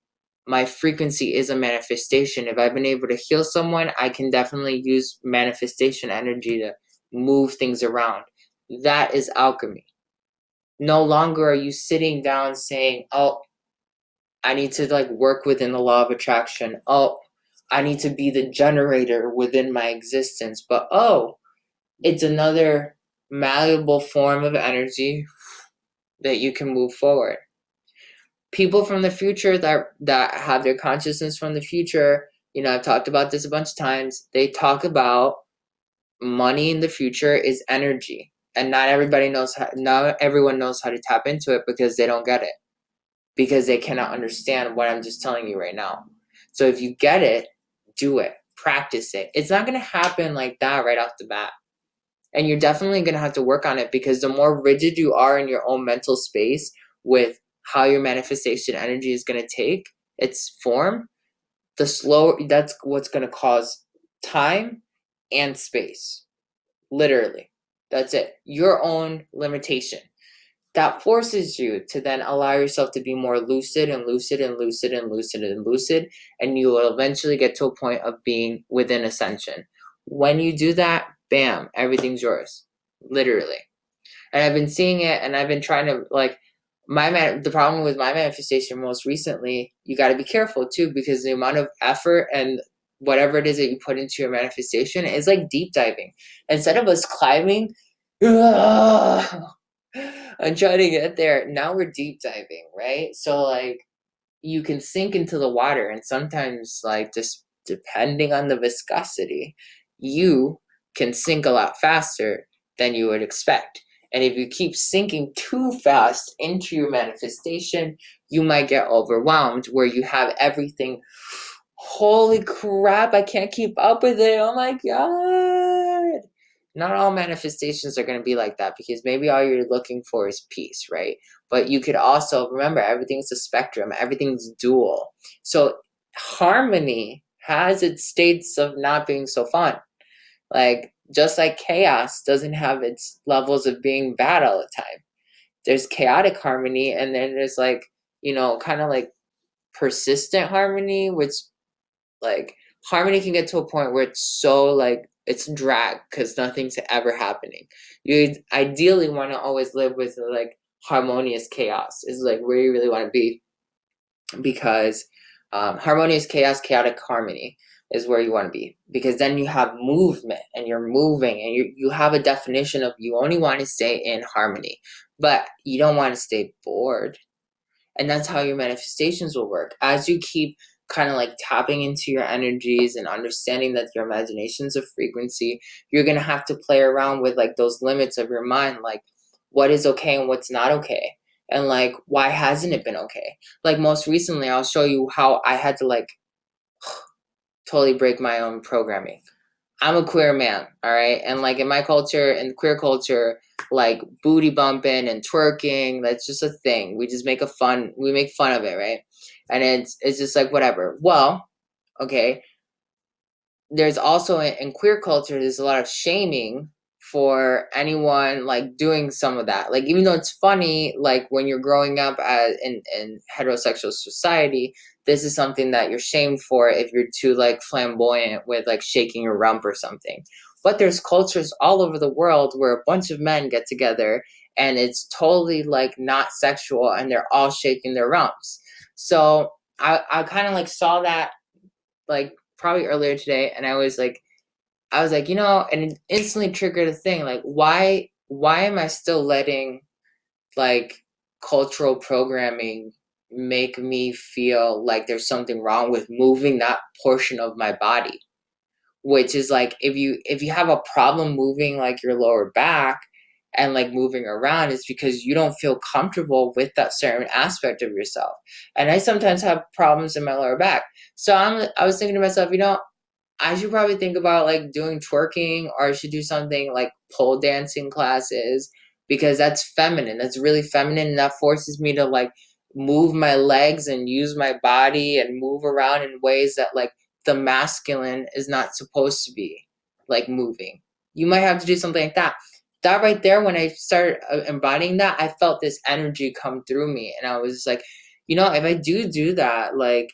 my frequency is a manifestation. If I've been able to heal someone, I can definitely use manifestation energy to move things around. That is alchemy. No longer are you sitting down saying, oh, I need to like work within the law of attraction. Oh, I need to be the generator within my existence. But it's another malleable form of energy that you can move forward. People from the future that have their consciousness from the future, I've talked about this a bunch of times. They talk about money in the future is energy, and not everyone knows how to tap into it because they don't get it, because they cannot understand what I'm just telling you right now. So if you get it, do it. practice it. It's not going to happen like that right off the bat. And you're definitely going to have to work on it, because the more rigid you are in your own mental space with how your manifestation energy is going to take its form, the slower, that's what's going to cause time and space. Literally. That's it. Your own limitation. That forces you to then allow yourself to be more lucid and lucid and lucid and lucid and lucid, and you will eventually get to a point of being within ascension. When you do that, bam, everything's yours. Literally. And I've been seeing it, and I've been trying to, like, the problem with my manifestation most recently, you got to be careful too, because the amount of effort and whatever it is that you put into your manifestation is like deep diving. Instead of us climbing and trying to get there, now we're deep diving, right? So like, you can sink into the water, and sometimes, like, just depending on the viscosity, you can sink a lot faster than you would expect. And if you keep sinking too fast into your manifestation, you might get overwhelmed, where you have everything, holy crap, I can't keep up with it, oh my god. Not all manifestations are going to be like that, because maybe all you're looking for is peace, right? But you could also remember, everything's a spectrum, everything's dual. So harmony has its states of not being so fun. Like, just like chaos doesn't have its levels of being bad all the time. There's chaotic harmony, and then there's, like, kind of like persistent harmony, which, like, harmony can get to a point where it's so, like, it's drag because nothing's ever happening. You ideally want to always live with, like, harmonious chaos is, like, where you really want to be, because harmonious chaos, chaotic harmony is where you want to be, because then you have movement, and you're moving, and you have a definition of, you only want to stay in harmony, but you don't want to stay bored. And that's how your manifestations will work. As you keep kind of like tapping into your energies and understanding that your imagination's a frequency, you're going to have to play around with, like, those limits of your mind, like what is okay and what's not okay. And, like, why hasn't it been okay? Like, most recently, I'll show you how I had to, like, totally break my own programming. I'm a queer man, all right? And, like, in my culture, in queer culture, like, booty bumping and twerking, that's just a thing. We just make fun of it, right? And it's just like, whatever. Well, okay, there's also, in queer culture, there's a lot of shaming for anyone, like, doing some of that. Like, even though it's funny, like, when you're growing up in heterosexual society, this is something that you're shamed for if you're too, like, flamboyant with, like, shaking your rump or something. But there's cultures all over the world where a bunch of men get together, and it's totally, like, not sexual, and they're all shaking their rumps. So I kind of, like, saw that, like, probably earlier today, and I was like, and it instantly triggered a thing, like, why am I still letting, like, cultural programming make me feel like there's something wrong with moving that portion of my body? Which is, like, if you have a problem moving, like, your lower back and, like, moving around, it's because you don't feel comfortable with that certain aspect of yourself. And I sometimes have problems in my lower back. So I was thinking to myself, I should probably think about, like, doing twerking, or I should do something like pole dancing classes, because that's feminine. That's really feminine, and that forces me to, like, move my legs and use my body and move around in ways that, like, the masculine is not supposed to be, like, moving. You might have to do something like that. That right there, when I started embodying that, I felt this energy come through me, and I was just like, if I do that, like,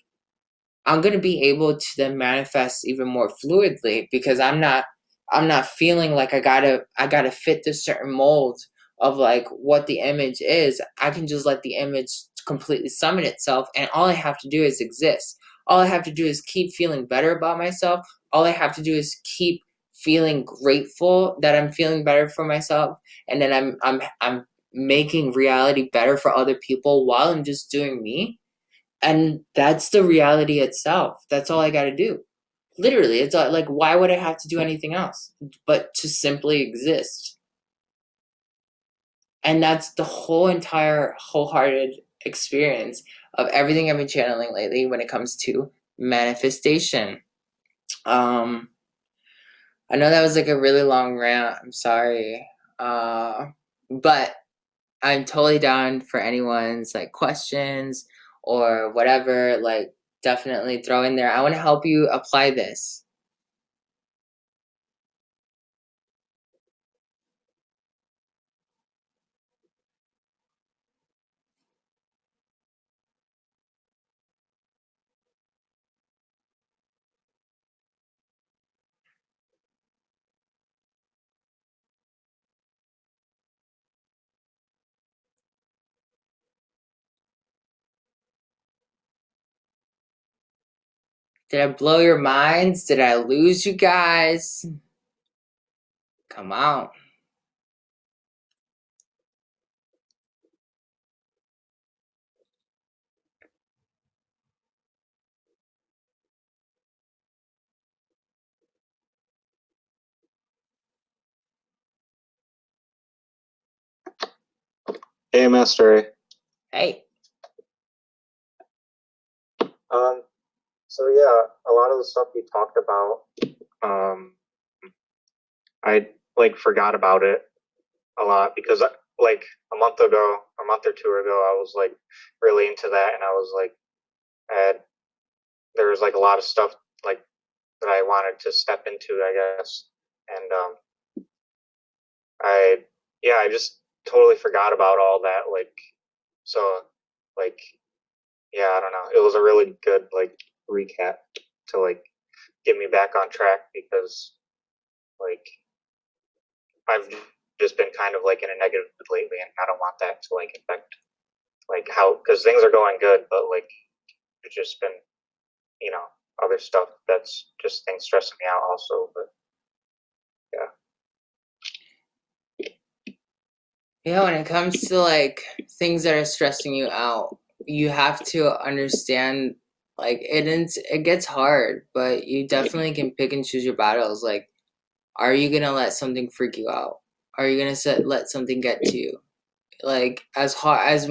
I'm gonna be able to then manifest even more fluidly, because I'm not feeling like I gotta fit this certain mold of, like, what the image is. I can just let the image completely summon itself, and all I have to do is exist. All I have to do is keep feeling better about myself. All I have to do is keep feeling grateful that I'm feeling better for myself, and then I'm making reality better for other people while I'm just doing me. And that's the reality itself. That's all I got to do. Literally, it's like, why would I have to do anything else but to simply exist? And that's the whole entire wholehearted experience of everything I've been channeling lately when it comes to manifestation. I know that was like a really long rant. I'm sorry. But I'm totally down for anyone's like questions or whatever. Like, definitely throw in there. I want to help you apply this. Did I blow your minds? Did I lose you guys? Come on. Hey, Master. Hey. So yeah, a lot of the stuff you talked about, I like forgot about it a lot because like a month or two ago, I was like really into that, and I was like, there was like a lot of stuff like that I wanted to step into, I guess, and I just totally forgot about all that. Like, so, like, yeah, I don't know. It was a really good like recap to like get me back on track because like I've just been kind of like in a negative mood lately, and I don't want that to like affect like how, because things are going good, but like it's just been, you know, other stuff that's just things stressing me out also. But Yeah, when it comes to like things that are stressing you out, you have to understand like it gets hard, but you definitely can pick and choose your battles. Like, are you gonna let something freak you out? Are you gonna let something get to you? Like, as hard as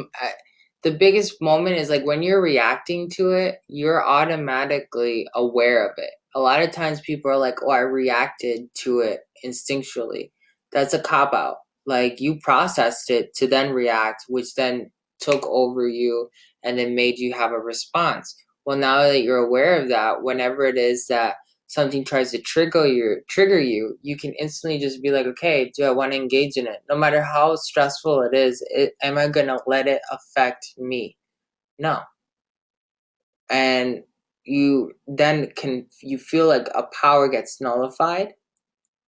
the biggest moment is like when you're reacting to it, you're automatically aware of it. A lot of times people are like, oh, I reacted to it instinctually. That's a cop out. Like, you processed it to then react, which then took over you and then made you have a response. Well, now that you're aware of that, whenever it is that something tries to trigger you, you can instantly just be like, okay, do I want to engage in it? No matter how stressful it is, am I gonna let it affect me? No. And you then you feel like a power gets nullified,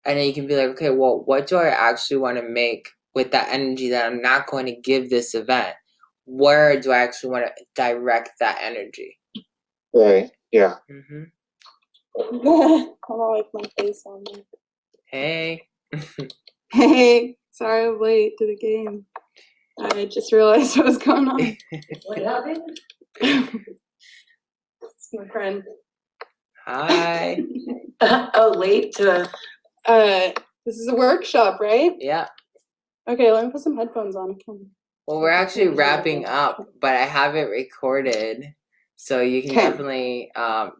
and then you can be like, okay, well, what do I actually want to make with that energy that I'm not going to give this event? Where do I actually want to direct that energy? right, yeah. Mm-hmm. I'm gonna wipe my face on there. Hey. Hey, sorry I'm late to the game. I just realized what was going on. What happened? It's my friend. Hi. Oh, late to. This is a workshop, right? Yeah. Okay, let me put some headphones on. Well, we're actually wrapping up, but I have it recorded, so you can definitely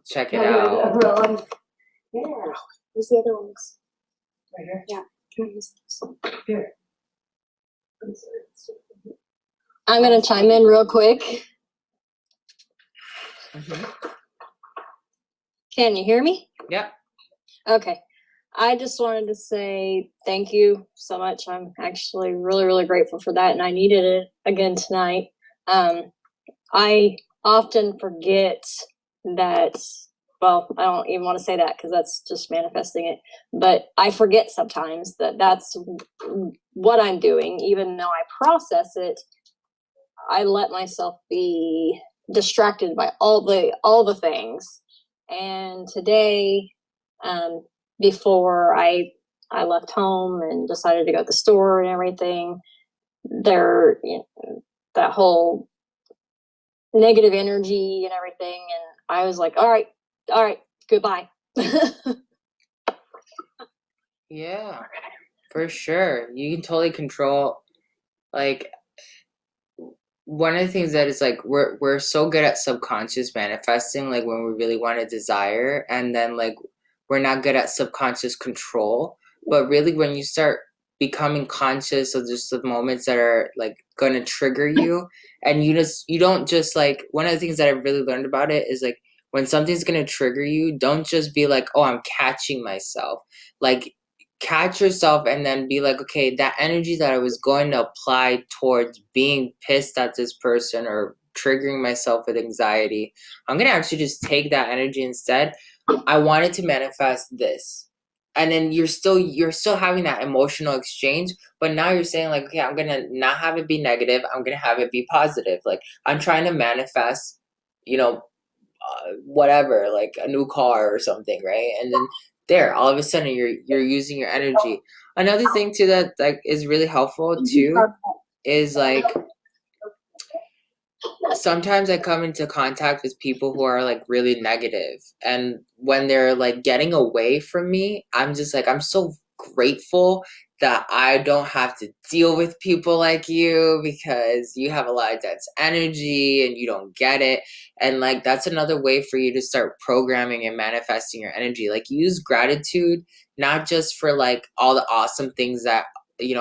check it out. Yeah. Where's the other ones? Right here? Yeah. Can I use this? Here. I'm gonna chime in real quick. Mm-hmm. Can you hear me? Yeah. Okay. I just wanted to say thank you so much. I'm actually really, really grateful for that, and I needed it again tonight. I often forget that, well, I don't even want to say that because that's just manifesting it, but I forget sometimes that that's what I'm doing. Even though I process it, I let myself be distracted by all the things. And today, before I left home and decided to go to the store and everything, that whole negative energy and everything, and I was like, all right, goodbye. Yeah, for sure. You can totally control, like, one of the things that is like we're so good at subconscious manifesting, like when we really want to desire, and then like we're not good at subconscious control. But really, when you start becoming conscious of just the moments that are like going to trigger you, and you don't just like, one of the things that I've really learned about it is like, when something's going to trigger you, don't just be like, oh, I'm catching myself. Like, catch yourself and then be like, okay, that energy that I was going to apply towards being pissed at this person or triggering myself with anxiety, I'm going to actually just take that energy instead. I wanted to manifest this. And then you're still having that emotional exchange, but now you're saying like, okay, I'm going to not have it be negative. I'm going to have it be positive. Like, I'm trying to manifest, whatever, like a new car or something, right? And then there, all of a sudden, you're using your energy. Another thing too that like is really helpful too is like, sometimes I come into contact with people who are like really negative, and when they're like getting away from me, I'm just like, I'm so grateful that I don't have to deal with people like you, because you have a lot of dense energy and you don't get it. And like, that's another way for you to start programming and manifesting your energy. Like, use gratitude, not just for like all the awesome things that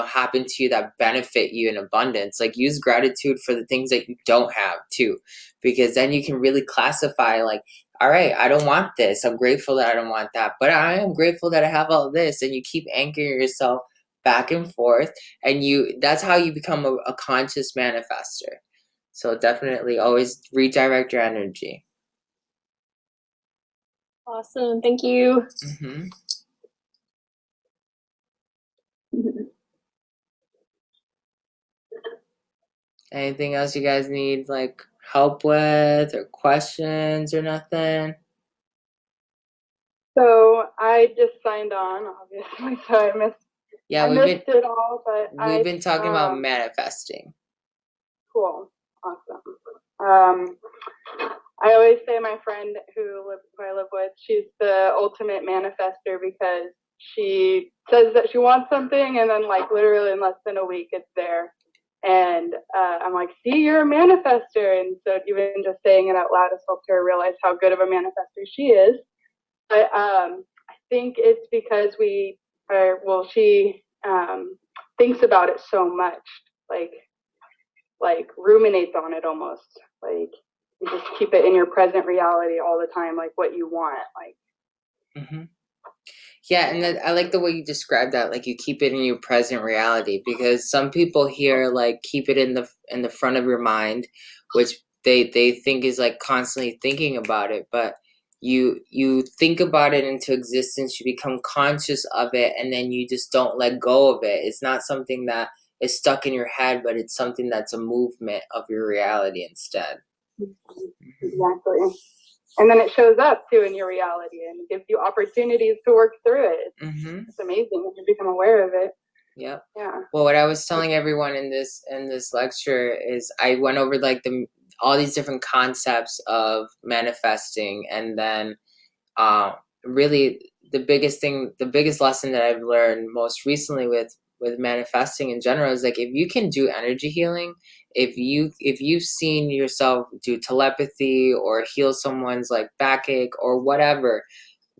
happen to you that benefit you in abundance. Like, use gratitude for the things that you don't have too, because then you can really classify like, all right, I don't want this, I'm grateful that I don't want that, but I am grateful that I have all this. And you keep anchoring yourself back and forth, and that's how you become a conscious manifester. So definitely always redirect your energy. Awesome. Thank you. Mm-hmm. Anything else you guys need like help with or questions or nothing? So I just signed on, obviously, so I missed it all, but we've been talking about manifesting. Cool. Awesome. I always say my friend who I live with, she's the ultimate manifester, because she says that she wants something and then like literally in less than a week it's there. And I'm like, see, you're a manifester. And so even just saying it out loud has helped her realize how good of a manifester she is. But I think it's because she thinks about it so much, like ruminates on it almost. Like, you just keep it in your present reality all the time, like what you want. Like, mm-hmm. Yeah, and I like the way you describe that. Like, you keep it in your present reality, because some people here like keep it in the front of your mind, which they think is like constantly thinking about it. But you think about it into existence. You become conscious of it, and then you just don't let go of it. It's not something that is stuck in your head, but it's something that's a movement of your reality instead. Exactly. And then it shows up too in your reality and gives you opportunities to work through it. Mm-hmm. It's amazing when you become aware of it. Yep. Yeah. Well, what I was telling everyone in this lecture is I went over like all these different concepts of manifesting, and then really the biggest lesson that I've learned most recently with manifesting in general is like, if you can do energy healing, if you've seen yourself do telepathy or heal someone's like backache or whatever,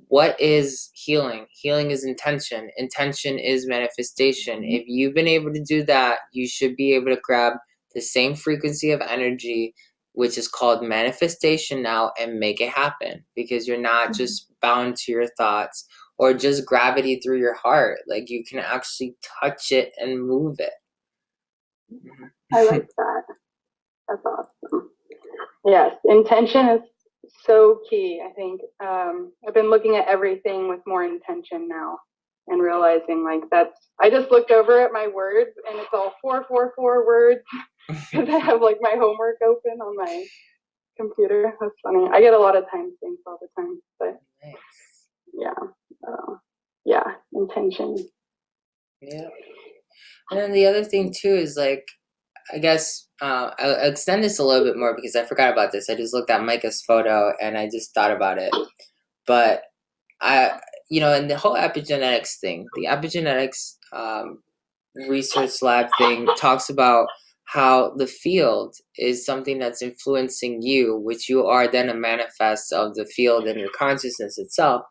what is healing? Healing is intention. Intention is manifestation. If you've been able to do that, you should be able to grab the same frequency of energy, which is called manifestation now, and make it happen, because you're not just bound to your thoughts or just gravity through your heart. Like, you can actually touch it and move it. I like that. That's awesome. Yes, intention is so key. I think I've been looking at everything with more intention now, and realizing like I just looked over at my words and it's all 444 words, because I have like my homework open on my computer. That's funny. I get a lot of time sinks all the time, but nice. Yeah, intention. Yeah. And then the other thing too is like, I guess I'll extend this a little bit more, because I forgot about this. I just looked at Micah's photo and I just thought about it. But in the whole epigenetics thing, the epigenetics research lab thing talks about how the field is something that's influencing you, which you are then a manifest of the field and your consciousness itself.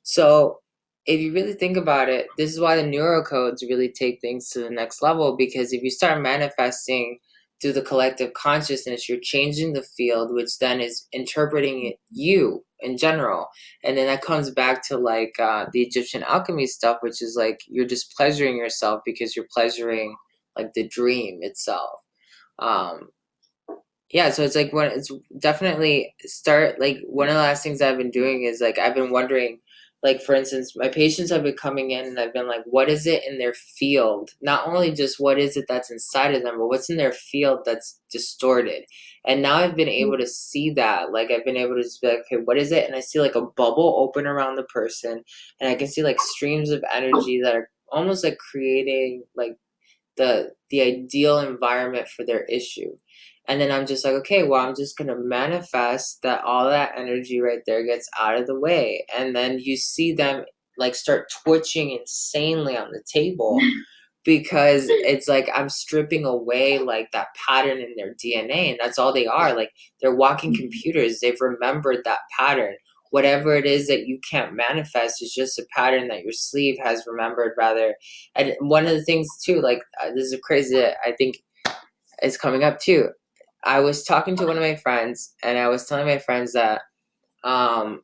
So if you really think about it, this is why the neurocodes really take things to the next level, because if you start manifesting through the collective consciousness, you're changing the field, which then is interpreting it, you in general. And then that comes back to like the Egyptian alchemy stuff, which is like you're just pleasuring yourself because you're pleasuring like the dream itself. Yeah, so it's like when it's definitely start like one of the last things I've been doing is like I've been wondering, like for instance, my patients have been coming in and I've been like, what is it in their field? Not only just what is it that's inside of them, but what's in their field that's distorted. And now I've been able to see that. Like I've been able to just be like, okay, what is it? And I see like a bubble open around the person, and I can see like streams of energy that are almost like creating like the ideal environment for their issue. And then I'm just like, okay, well, I'm just gonna manifest that all that energy right there gets out of the way. And then you see them like start twitching insanely on the table because it's like I'm stripping away like that pattern in their DNA, and that's all they are. Like they're walking computers. They've remembered that pattern. Whatever it is that you can't manifest is just a pattern that your sleeve has remembered rather. And one of the things too, like this is crazy that I think is coming up too. I was talking to one of my friends and I was telling my friends that um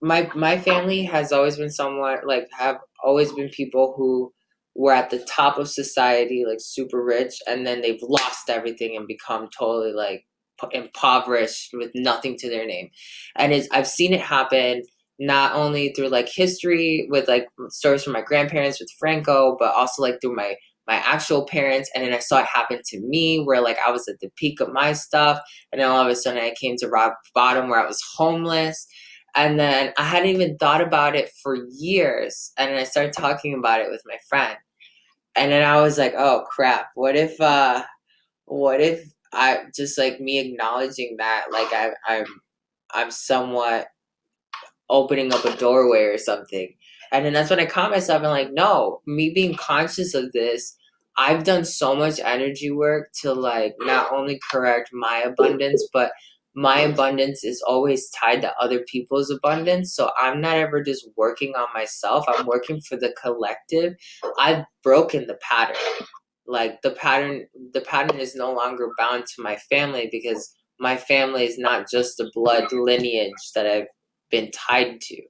my family has always been somewhat like have always been people who were at the top of society, like super rich, and then they've lost everything and become totally like impoverished with nothing to their name. And I've seen it happen not only through like history with like stories from my grandparents with Franco, but also like through my actual parents. And then I saw it happen to me where like I was at the peak of my stuff, and then all of a sudden I came to rock bottom where I was homeless. And then I hadn't even thought about it for years. And then I started talking about it with my friend. And then I was like, oh crap, what if I just like me acknowledging that like I'm somewhat opening up a doorway or something. And then that's when I caught myself and like, no, me being conscious of this, I've done so much energy work to like not only correct my abundance, but my abundance is always tied to other people's abundance. So I'm not ever just working on myself. I'm working for the collective. I've broken the pattern. Like the pattern is no longer bound to my family because my family is not just the blood lineage that I've been tied to.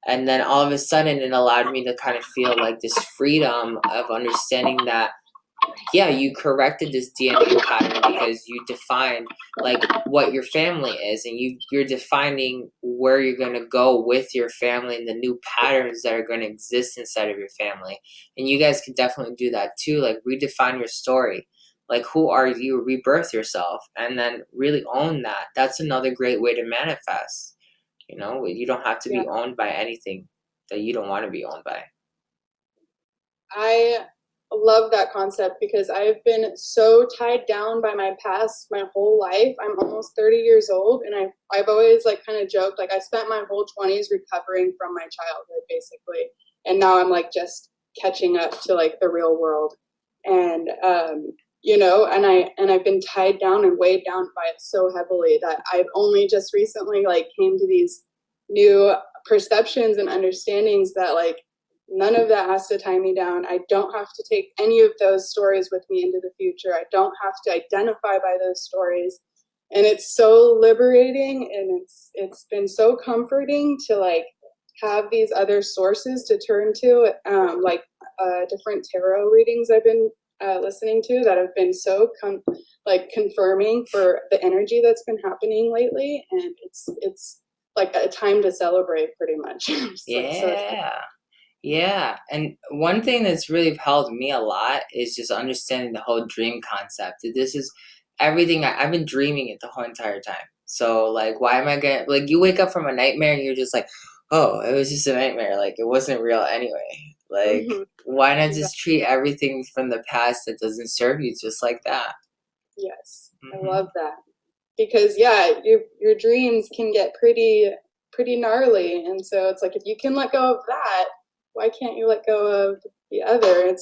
And then all of a sudden it allowed me to kind of feel like this freedom of understanding that yeah, you corrected this DNA pattern because you defined like what your family is, and you're defining where you're going to go with your family and the new patterns that are going to exist inside of your family. And you guys can definitely do that too, like redefine your story. Like who are you? Rebirth yourself and then really own that. That's another great way to manifest. You don't have to be owned by anything that you don't want to be owned by. I love that concept because I've been so tied down by my past my whole life. I'm almost 30 years old, and I've always like kind of joked like I spent my whole 20s recovering from my childhood basically, and now I'm like just catching up to like the real world. And and I've been tied down and weighed down by it so heavily that I've only just recently like came to these new perceptions and understandings that like none of that has to tie me down. I don't have to take any of those stories with me into the future. I don't have to identify by those stories. And it's so liberating, and it's been so comforting to like have these other sources to turn to, like different tarot readings I've been listening to that have been so confirming for the energy that's been happening lately. And it's like a time to celebrate pretty much. Yeah, and one thing that's really helped me a lot is just understanding the whole dream concept. This is everything I've been dreaming it the whole entire time. So like, why am I gonna like? You wake up from a nightmare and you're just like, oh, it was just a nightmare. Like it wasn't real anyway. Like why not just treat everything from the past that doesn't serve you just like that? Yes, I love that because your dreams can get pretty gnarly, and so it's like if you can let go of that, why can't you let go of the other?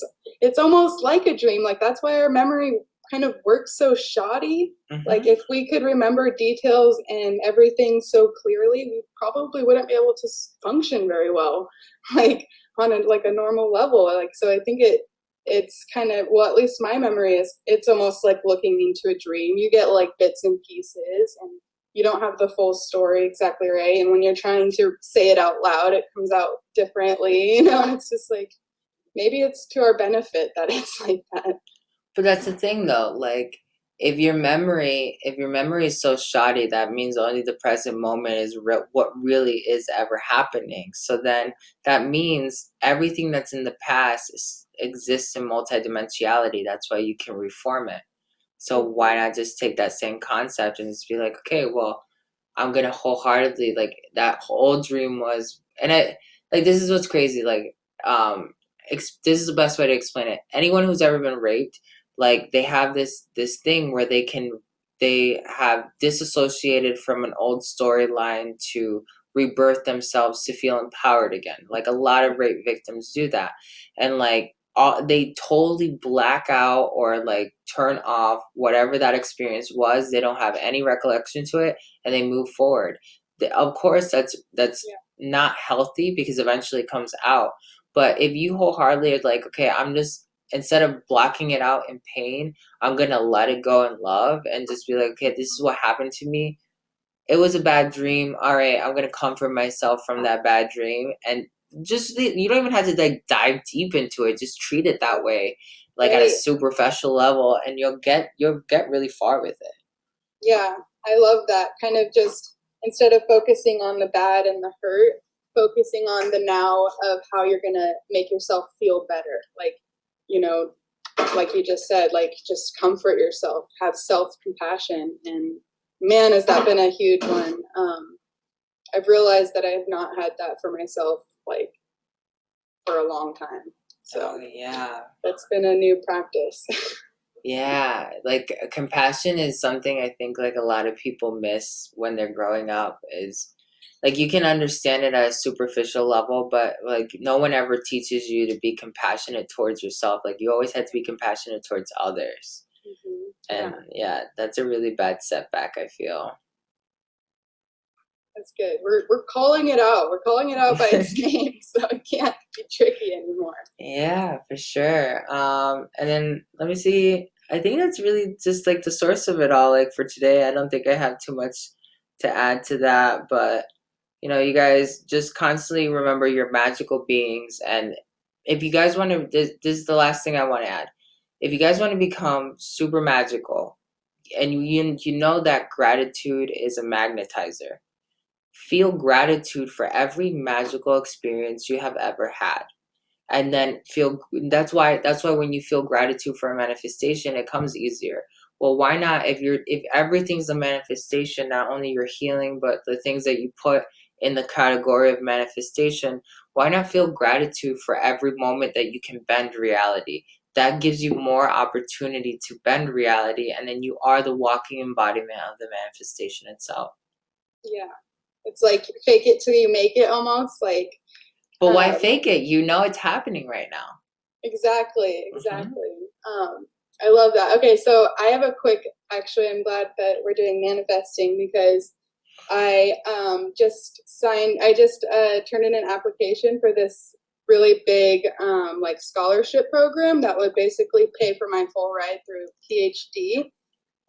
It's almost like a dream. Like that's why our memory kind of work so shoddy. Mhm. Like if we could remember details and everything so clearly, we probably wouldn't be able to function very well, like on a normal level. Like, so I think it's kind of, well, at least my memory is, it's almost like looking into a dream. You get like bits and pieces, and you don't have the full story exactly right. And when you're trying to say it out loud, it comes out differently, you know, and it's just like, maybe it's to our benefit that it's like that. But that's the thing, though. Like, if your memory is so shoddy, that means only the present moment is what really is ever happening. So then that means everything that's in the past exists in multidimensionality. That's why you can reform it. So why not just take that same concept and just be like, okay, well, I'm gonna wholeheartedly, like, that whole dream was, and I, like, this is what's crazy. Like, this is the best way to explain it. Anyone who's ever been raped, like, they have this thing where they have disassociated from an old storyline to rebirth themselves to feel empowered again. Like, a lot of rape victims do that, and like, they totally black out or like turn off whatever that experience was. They don't have any recollection to it, and they move forward. Of course, that's not healthy, because eventually it comes out. But if you wholeheartedly are like, okay, I'm just, instead of blocking it out in pain, I'm gonna let it go in love and just be like, okay, this is what happened to me. It was a bad dream. All right, I'm gonna comfort myself from that bad dream, and just, you don't even have to like dive deep into it. Just treat it that way, like at a superficial level, and you'll get really far with it. Yeah, I love that. Kind of just, instead of focusing on the bad and the hurt, focusing on the now of how you're going to make yourself feel better. Like, you know, like you just said, like, just comfort yourself, have self-compassion. And man, has that been a huge one. I've realized that I have not had that for myself, like, for a long time. So yeah, that's been a new practice. Yeah, like, compassion is something I think like a lot of people miss when they're growing up. Is like, you can understand it at a superficial level, but like, no one ever teaches you to be compassionate towards yourself. Like, you always have to be compassionate towards others. And yeah, that's a really bad setback, I feel. That's good. We're calling it out. We're calling it out by its name, so it can't be tricky anymore. Yeah, for sure. And then let me see. I think that's really just like the source of it all. Like, for today, I don't think I have too much to add to that. But you guys just constantly remember you're magical beings. And if you guys want to, this is the last thing I want to add. If you guys want to become super magical, and you know that gratitude is a magnetizer, feel gratitude for every magical experience you have ever had. And then that's why when you feel gratitude for a manifestation, it comes easier. Well, why not, if everything's a manifestation, not only your healing, but the things that you put in the category of manifestation, why not feel gratitude for every moment that you can bend reality? That gives you more opportunity to bend reality, and then you are the walking embodiment of the manifestation itself. Yeah, it's like fake it till you make it, almost like. But why fake it? It's happening right now. Exactly. I love that. Okay, so I have a quick, actually, I'm glad that we're doing manifesting, because I just turned in an application for this really big like scholarship program that would basically pay for my full ride through PhD.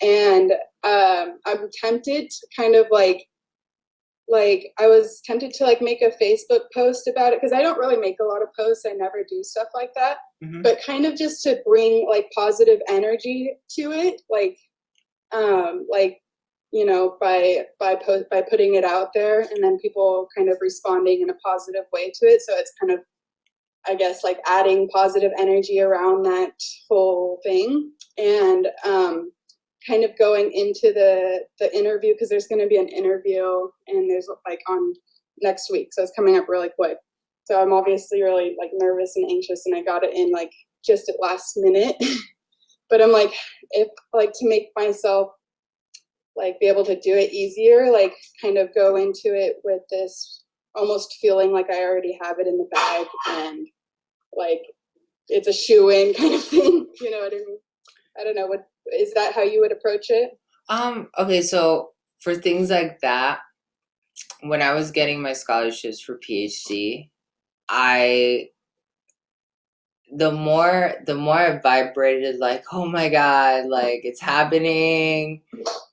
And I'm tempted to kind of like I was tempted to like make a Facebook post about it, because I don't really make a lot of posts. I never do stuff like that. Mm-hmm. But kind of just to bring like positive energy to it, by putting it out there, and then people kind of responding in a positive way to it. So it's kind of, I guess, like adding positive energy around that whole thing. And kind of going into the interview, because there's going to be an interview, and there's like on next week, so it's coming up really quick. So I'm obviously really like nervous and anxious, and I got it in like just at last minute. But I'm like, if like to make myself like be able to do it easier, like kind of go into it with this almost feeling like I already have it in the bag, and like it's a shoe-in kind of thing. You know what I mean? I don't know, what is that how you would approach it? Okay, so for things like that, when I was getting my scholarships for PhD, I the more I vibrated like, oh my God, like it's happening,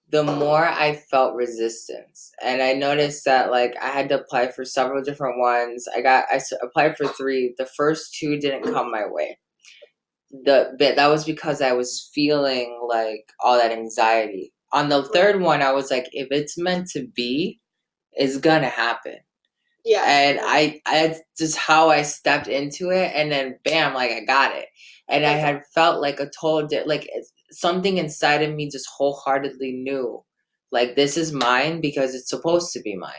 the more I felt resistance. And I noticed that like I had to apply for several different ones. Applied for 3. The first 2 didn't come my way. But that was because I was feeling like all that anxiety. On the third one, I was like, if it's meant to be, it's gonna happen. Yeah. And I just how I stepped into it, and then bam, like I got it. And I had felt like a total something inside of me just wholeheartedly knew, like this is mine because it's supposed to be mine.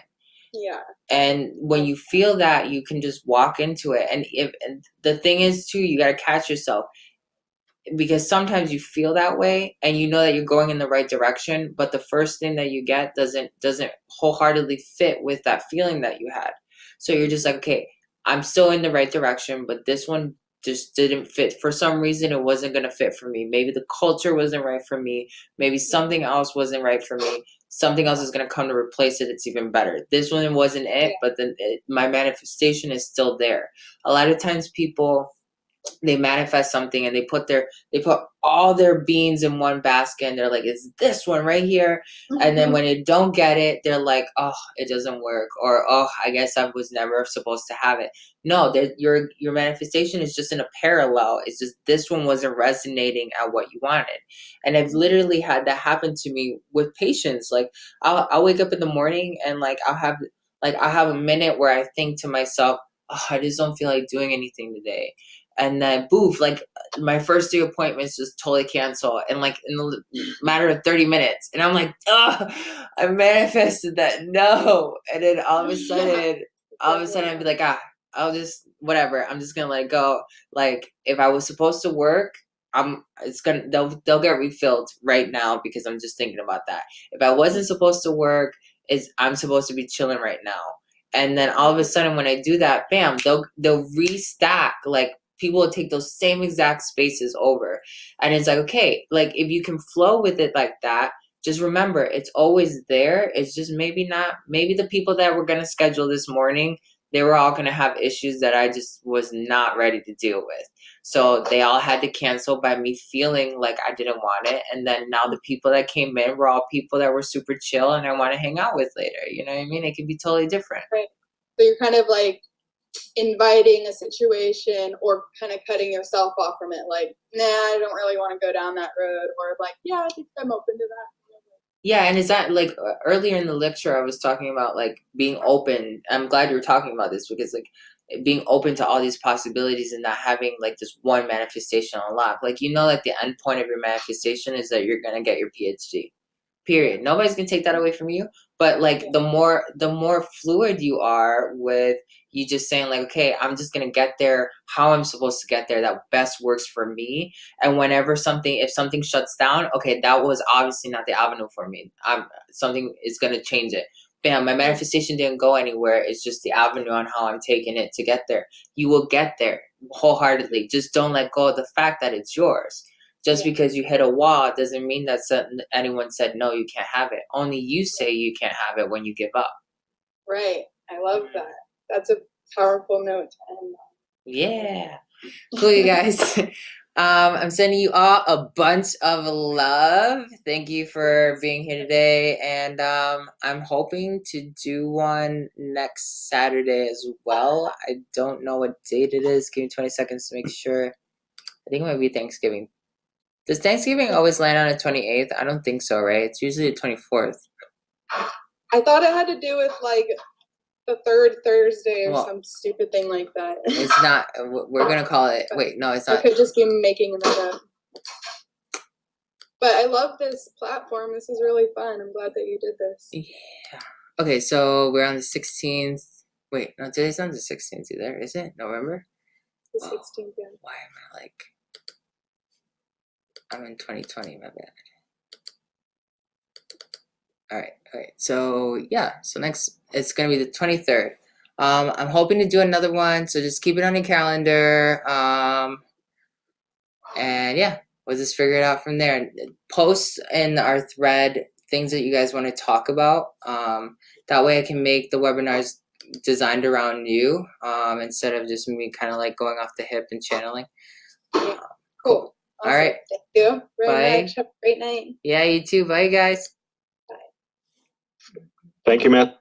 Yeah. And when you feel that, you can just walk into it. And the thing is too, you gotta catch yourself, because sometimes you feel that way and you know that you're going in the right direction, but the first thing that you get doesn't wholeheartedly fit with that feeling that you had. So you're just like, okay, I'm still in the right direction, but this one just didn't fit. For some reason, it wasn't going to fit for me. Maybe the culture wasn't right for me. Maybe something else wasn't right for me. Something else is going to come to replace it. It's even better. This one wasn't it, but then my manifestation is still there. A lot of times people, they manifest something and they put all their beans in one basket, and they're like, it's this one right here. And then when they don't get it, they're like, oh, it doesn't work, or oh, I guess I was never supposed to have it. No, your manifestation is just in a parallel. It's just this one wasn't resonating at what you wanted. And I've literally had that happen to me with patients. Like I'll wake up in the morning and like I'll have a minute where I think to myself, oh, I just don't feel like doing anything today. And then boof, like my first 3 appointments just totally cancel, and like in the matter of 30 minutes, and I'm like, oh, I manifested that. No. And then all of a sudden I'd be like, I'll just whatever, I'm just gonna let it go. Like if I was supposed to work, they'll get refilled right now because I'm just thinking about that. If I wasn't supposed to work, I'm supposed to be chilling right now. And then all of a sudden when I do that, bam, they'll restack. Like people will take those same exact spaces over. And it's like, okay, like if you can flow with it like that, just remember it's always there. It's just maybe the people that were going to schedule this morning, they were all going to have issues that I just was not ready to deal with. So they all had to cancel by me feeling like I didn't want it. And then now the people that came in were all people that were super chill and I want to hang out with later. You know what I mean? It could be totally different. Right. So you're kind of like inviting a situation or kind of cutting yourself off from it. Like, nah, I don't really want to go down that road. Or like, yeah, I think I'm open to that. Yeah, and is that like earlier in the lecture I was talking about like being open. I'm glad you were talking about this because like being open to all these possibilities and not having like this one manifestation on lock. Like like the end point of your manifestation is that you're gonna get your PhD. Period. Nobody's gonna take that away from you. But like the more fluid you are with you just saying like, okay, I'm just gonna get there how I'm supposed to get there that best works for me. And if something shuts down, okay, that was obviously not the avenue for me. Something is gonna change it. Bam, my manifestation didn't go anywhere. It's just the avenue on how I'm taking it to get there. You will get there wholeheartedly. Just don't let go of the fact that it's yours. Just because you hit a wall doesn't mean that anyone said, no, you can't have it. Only you say you can't have it when you give up. Right. I love that. That's a powerful note to end on. Yeah. Cool, you guys. I'm sending you all a bunch of love. Thank you for being here today. And I'm hoping to do one next Saturday as well. I don't know what date it is. Give me 20 seconds to make sure. I think it might be Thanksgiving. Does Thanksgiving always land on the 28th? I don't think so, right? It's usually the 24th. I thought it had to do with like the third Thursday or some stupid thing like that. It's not. We're going to call it. Wait, no, it's not. I could just be making that up. But I love this platform. This is really fun. I'm glad that you did this. Yeah. Okay, so we're on the 16th. Wait, no, today's not the 16th either, is it? November? The 16th, yeah. Why am I like... I'm in 2020, my bad. All right. So yeah, so next it's gonna be the 23rd. I'm hoping to do another one, so just keep it on your calendar. And yeah, we'll just figure it out from there. And post in our thread things that you guys want to talk about. That way I can make the webinars designed around you, instead of just me kind of like going off the hip and channeling. Yeah. Cool. Awesome. All right. Thank you very Bye. much. Have a great night. Yeah, you too. Bye, guys. Thank you, man.